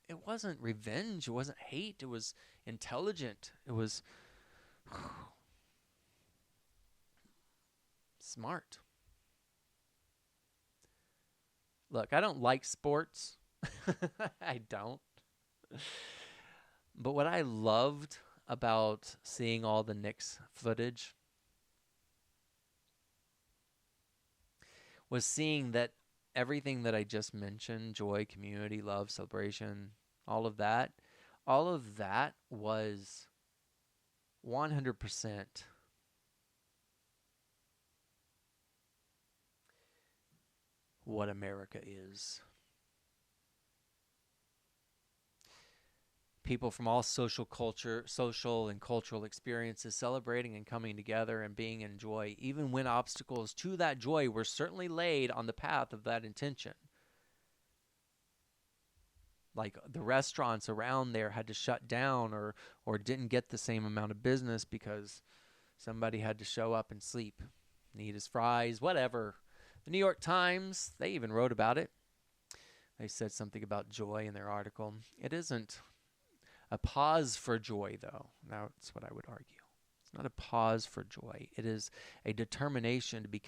It wasn't revenge. It wasn't hate. It was intelligent. It was smart. Look, I don't like sports. I don't. But what I loved about seeing all the Knicks footage was seeing that everything that I just mentioned, joy, community, love, celebration, all of that was 100% what America is. People from all social and cultural experiences celebrating and coming together and being in joy, even when obstacles to that joy were certainly laid on the path of that intention. Like the restaurants around there had to shut down or didn't get the same amount of business because somebody had to show up and sleep, eat his fries, whatever. The New York Times, they even wrote about it. They said something about joy in their article. It isn't a pause for joy, though. Now, that's what I would argue. It's not a pause for joy. It is a determination to be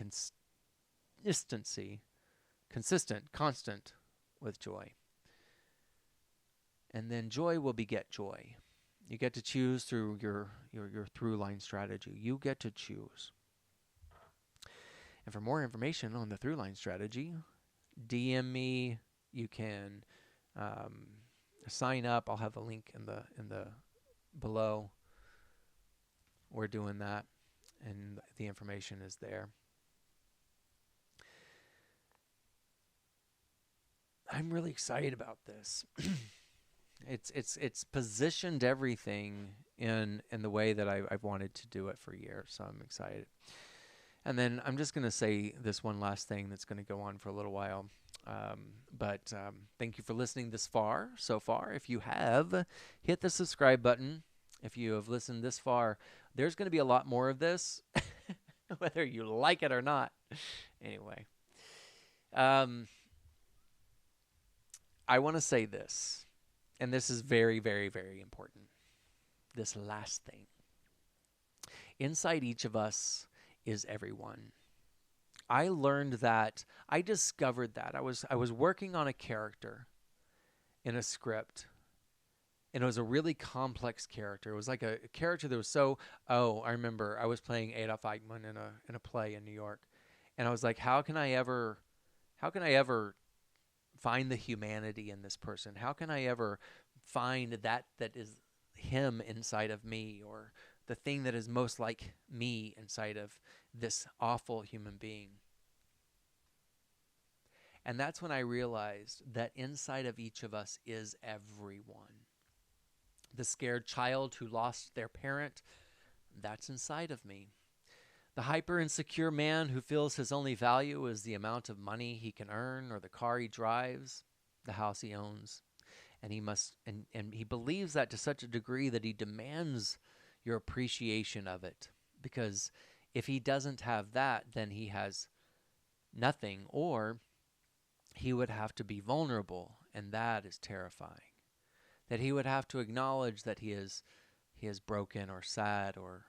constant with joy. And then joy will beget joy. You get to choose through your through line strategy. You get to choose. And for more information on the through line strategy, DM me. You can sign up. I'll have a link in the below. We're doing that, and the information is there. I'm really excited about this. It's positioned everything in the way that I've wanted to do it for years, so I'm excited. And then I'm just going to say this one last thing that's going to go on for a little while. But thank you for listening so far. If you have, hit the subscribe button. If you have listened this far, there's going to be a lot more of this, whether you like it or not. Anyway, um, I want to say this, and this is very, very, very important. This last thing. Inside each of us is everyone. I learned that, I discovered that. I was working on a character in a script, and it was a really complex character. It was like a character that was so, I remember I was playing Adolf Eichmann in a play in New York, and I was like, how can I ever find the humanity in this person? How can I ever find that is him inside of me, or the thing that is most like me inside of this awful human being? And that's when I realized that inside of each of us is everyone. The scared child who lost their parent, that's inside of me. The hyper insecure man who feels his only value is the amount of money he can earn, or the car he drives, the house he owns. And he believes that to such a degree that he demands your appreciation of it. Because if he doesn't have that, then he has nothing, or he would have to be vulnerable, and that is terrifying. That he would have to acknowledge that he is broken or sad or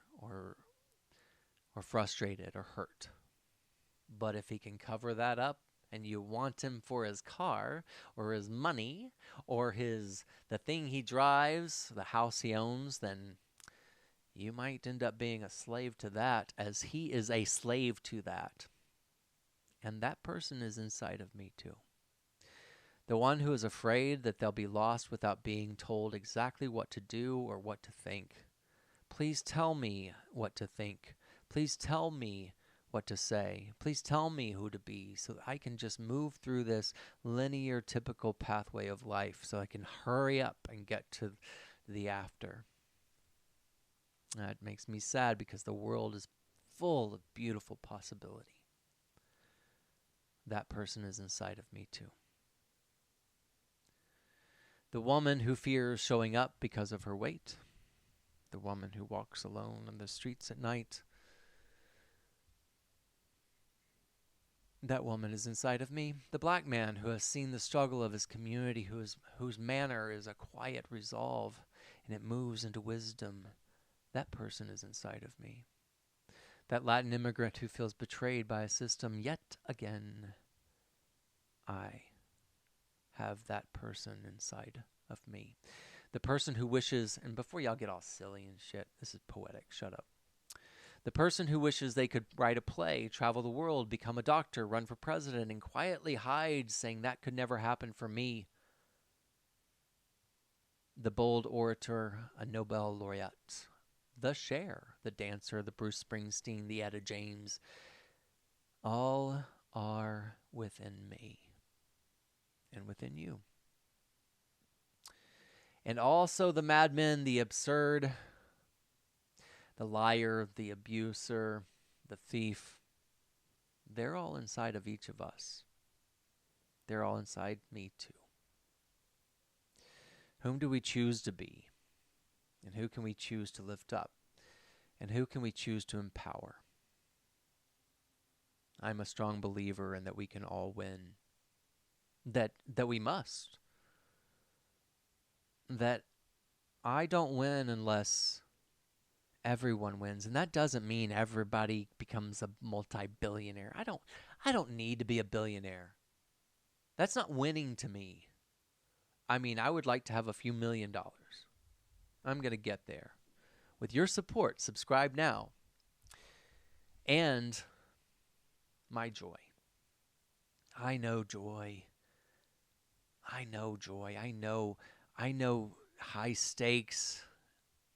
frustrated or hurt. But if he can cover that up, and you want him for his car or his money or the thing he drives, the house he owns, then you might end up being a slave to that, as he is a slave to that. And that person is inside of me too. The one who is afraid that they'll be lost without being told exactly what to do or what to think. Please tell me what to think. Please tell me what to say. Please tell me who to be, so that I can just move through this linear, typical pathway of life, so I can hurry up and get to the after. That makes me sad, because the world is full of beautiful possibility. That person is inside of me too. The woman who fears showing up because of her weight. The woman who walks alone on the streets at night. That woman is inside of me. The black man who has seen the struggle of his community, whose manner is a quiet resolve, and it moves into wisdom. That person is inside of me. That Latin immigrant who feels betrayed by a system yet again. I have that person inside of me. The person who wishes, and before y'all get all silly and shit, this is poetic, shut up. The person who wishes they could write a play, travel the world, become a doctor, run for president, and quietly hide, saying that could never happen for me. The bold orator, a Nobel laureate. The Cher, the dancer, the Bruce Springsteen, the Etta James. All are within me and within you. And also the madman, the absurd, the liar, the abuser, the thief. They're all inside of each of us. They're all inside me too. Whom do we choose to be? And who can we choose to lift up? And who can we choose to empower? I'm a strong believer in that we can all win. That we must. That I don't win unless everyone wins. And that doesn't mean everybody becomes a multi-billionaire. I don't need to be a billionaire. That's not winning to me. I mean, I would like to have a few $1 million. I'm going to get there. With your support, subscribe now. And my joy. I know joy. I know joy. I know high stakes,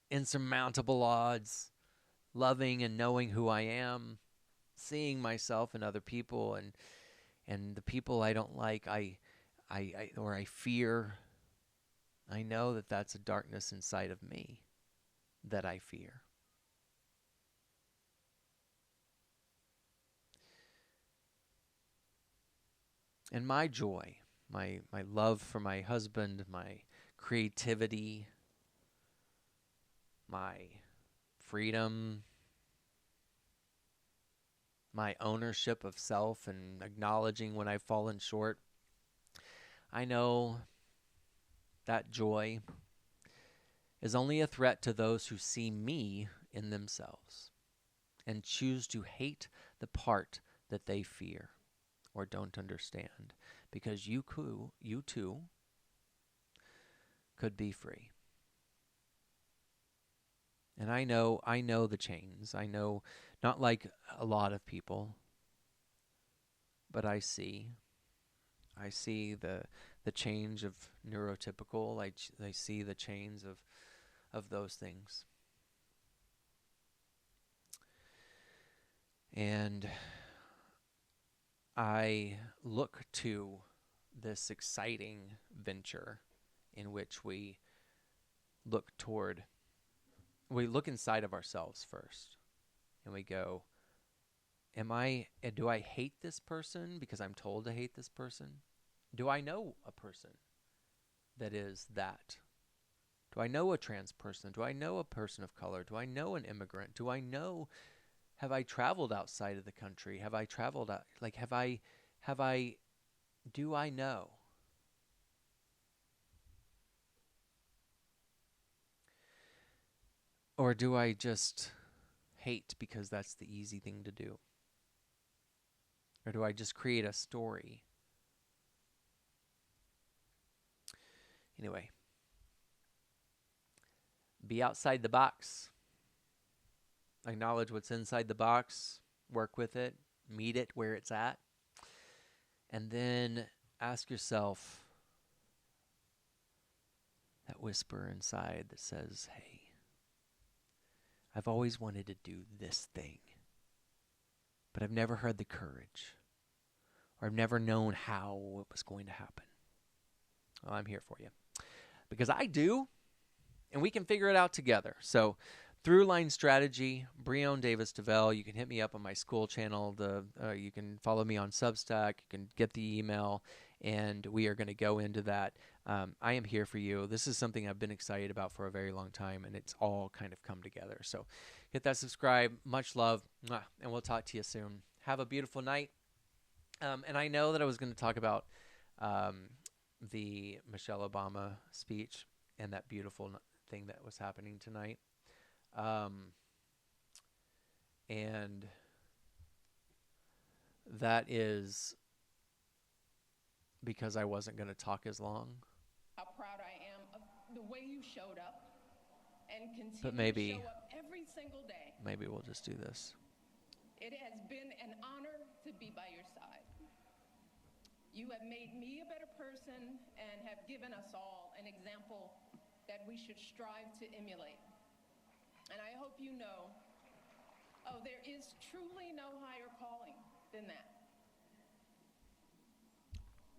insurmountable odds, loving and knowing who I am, seeing myself in other people, and the people I don't like, I fear. I know that that's a darkness inside of me that I fear. And my joy, my love for my husband, my creativity, my freedom, my ownership of self, and acknowledging when I've fallen short. I know that joy is only a threat to those who see me in themselves and choose to hate the part that they fear or don't understand, because you too could be free. And I know the chains. I know, not like a lot of people, but I see the change of neurotypical. I see the chains of those things. And I look to this exciting venture in which we look inside of ourselves first, and we go, do I hate this person because I'm told to hate this person? Do I know a person that is that? Do I know a trans person? Do I know a person of color? Do I know an immigrant? Have I traveled outside of the country? Have I traveled out, do I know? Or do I just hate because that's the easy thing to do? Or do I just create a story? Anyway, be outside the box. Acknowledge what's inside the box, work with it, meet it where it's at, and then ask yourself that whisper inside that says, hey, I've always wanted to do this thing, but I've never had the courage, or I've never known how it was going to happen. Well, I'm here for you, because I do, and we can figure it out together. So, Through-Line Strategy, Breon Davis DeVell. You can hit me up on my SKOOL channel. You can follow me on SUBSTACK. You can get the email, and we are going to go into that. I am here for you. This is something I've been excited about for a very long time, and it's all kind of come together. So hit that subscribe. Much love, and we'll talk to you soon. Have a beautiful night. And I know that I was going to talk about the Michelle Obama speech and that beautiful thing that was happening tonight. And that is because I wasn't going to talk as long. How proud I am of the way you showed up and continue to show up every single day. Maybe we'll just do this. It has been an honor to be by your side. You have made me a better person and have given us all an example that we should strive to emulate. And I hope you know, there is truly no higher calling than that.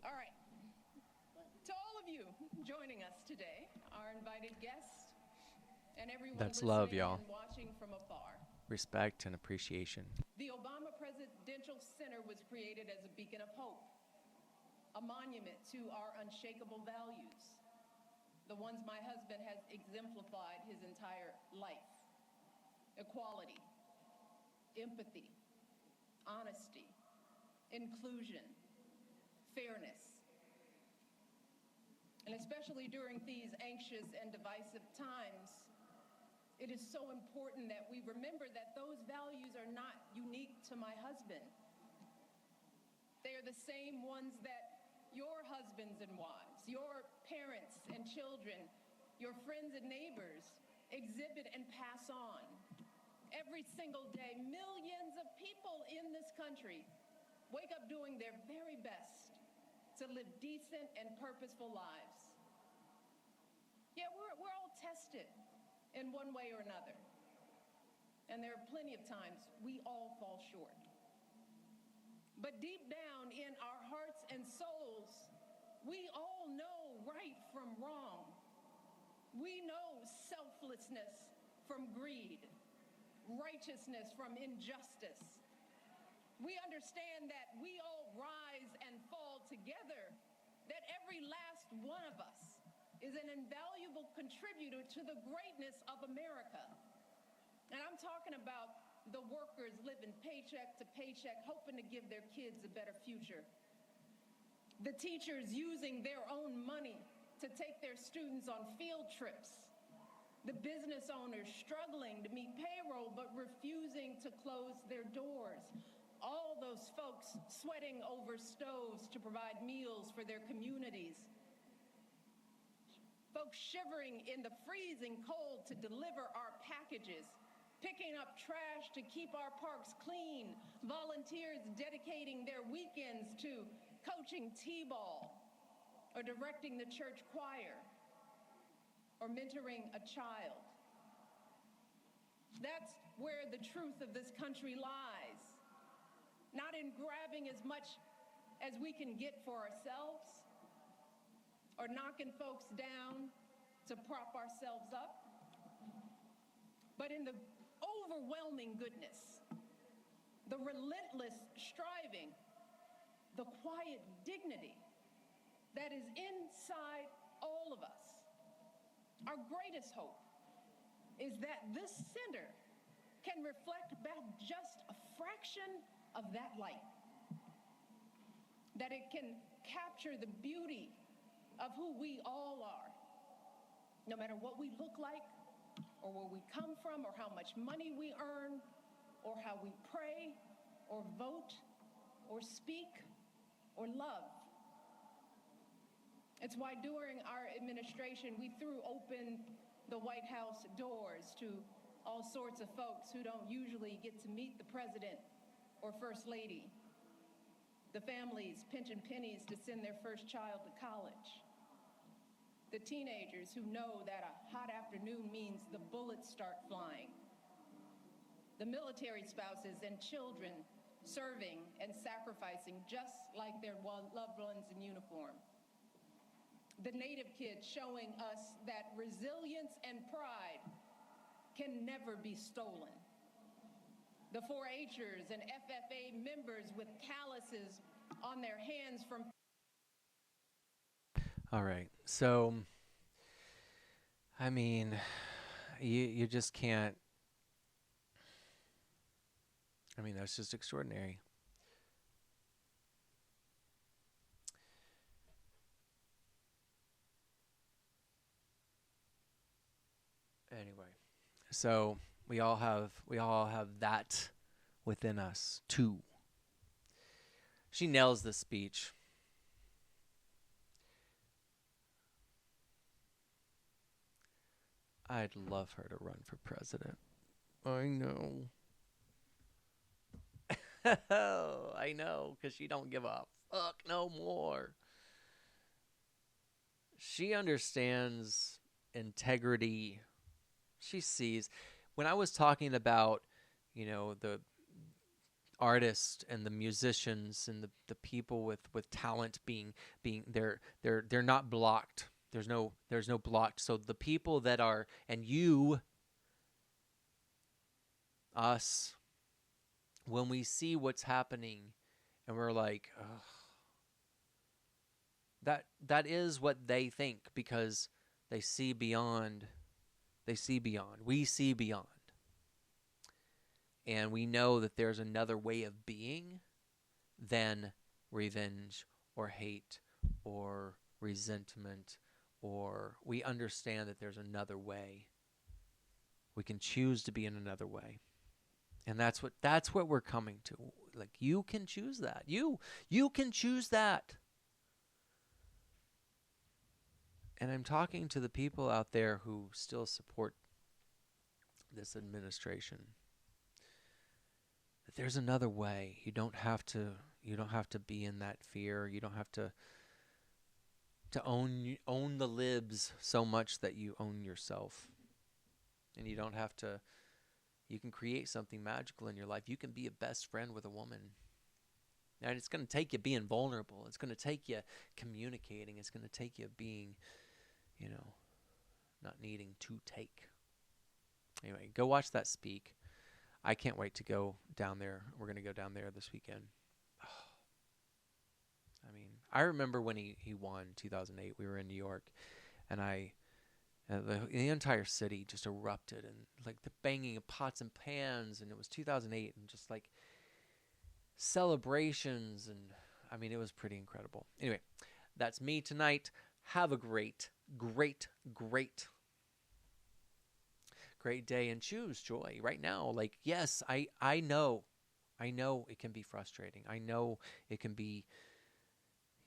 All right. To all of you joining us today, our invited guests, and everyone That's listening love, y'all. and watching from afar. Respect and appreciation. The Obama Presidential Center was created as a beacon of hope, a monument to our unshakable values, the ones my husband has exemplified his entire life: equality, empathy, honesty, inclusion, fairness. And especially during these anxious and divisive times, it is so important that we remember that those values are not unique to my husband. They are the same ones that your husbands and wives, your parents and children, your friends and neighbors exhibit and pass on. Every single day, millions of people in this country wake up doing their very best to live decent and purposeful lives. Yeah, we're all tested in one way or another. And there are plenty of times we all fall short. But deep down in our hearts and souls, we all know right from wrong. We know selflessness from greed, righteousness from injustice. We understand that we all rise and fall together, that every last one of us is an invaluable contributor to the greatness of America. And I'm talking about the workers living paycheck to paycheck, hoping to give their kids a better future. The teachers using their own money to take their students on field trips. The business owners struggling to meet payroll but refusing to close their doors. All those folks sweating over stoves to provide meals for their communities. Folks shivering in the freezing cold to deliver our packages. Picking up trash to keep our parks clean. Volunteers dedicating their weekends to coaching t-ball or directing the church choir or mentoring a child. That's where the truth of this country lies. Not in grabbing as much as we can get for ourselves or knocking folks down to prop ourselves up, but in the overwhelming goodness, the relentless striving, the quiet dignity that is inside all of us. Our greatest hope is that this center can reflect back just a fraction of that light. That it can capture the beauty of who we all are, no matter what we look like, or where we come from, or how much money we earn, or how we pray, or vote, or speak, or love. It's why during our administration, we threw open the White House doors to all sorts of folks who don't usually get to meet the president or first lady. The families pinching pennies to send their first child to college. The teenagers who know that a hot afternoon means the bullets start flying. The military spouses and children serving and sacrificing just like their loved ones in uniform. The Native kids showing us that resilience and pride can never be stolen. The 4-H'ers and FFA members with calluses on their hands from... All right. So, I mean, you just can't. I mean, that's just extraordinary. Anyway, so we all have that within us too. She nails this speech. I'd love her to run for president. I know. I know, because she don't give a fuck no more. She understands integrity. She sees. When I was talking about, the artists and the musicians and the people with talent being they're not blocked. There's no blocked. So the people that are, and you, us, when we see what's happening and we're like, ugh, that is what they think, because they see beyond. We see beyond. And we know that there's another way of being than revenge or hate or resentment, or we understand that there's another way. We can choose to be in another way. And that's what we're coming to. Like, you can choose that. You can choose that. And I'm talking to the people out there who still support this administration. That there's another way. You don't have to be in that fear. You don't have to own the libs so much that you own yourself. And you don't have to. You can create something magical in your life. You can be a best friend with a woman. And it's going to take you being vulnerable. It's going to take you communicating. It's going to take you being, not needing to take. Anyway, go watch that speak. I can't wait to go down there. We're going to go down there this weekend. I mean, I remember when he won 2008. We were in New York. and the entire city just erupted, and like the banging of pots and pans, and it was 2008, and just like celebrations, and I mean, it was pretty incredible. Anyway, that's me tonight. Have a great, great, great, great day, and choose joy right now. Like, yes, I know it can be frustrating. I know it can be,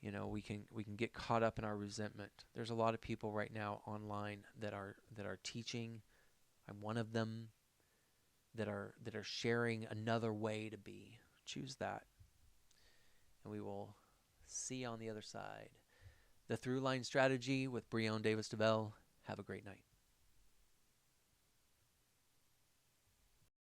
we can get caught up in our resentment. There's a lot of people right now online that are teaching. I'm one of them, that are sharing another way to be. Choose that, and we will see you on the other side. The Through Line Strategy with Breon Davis DeVell. Have a great night.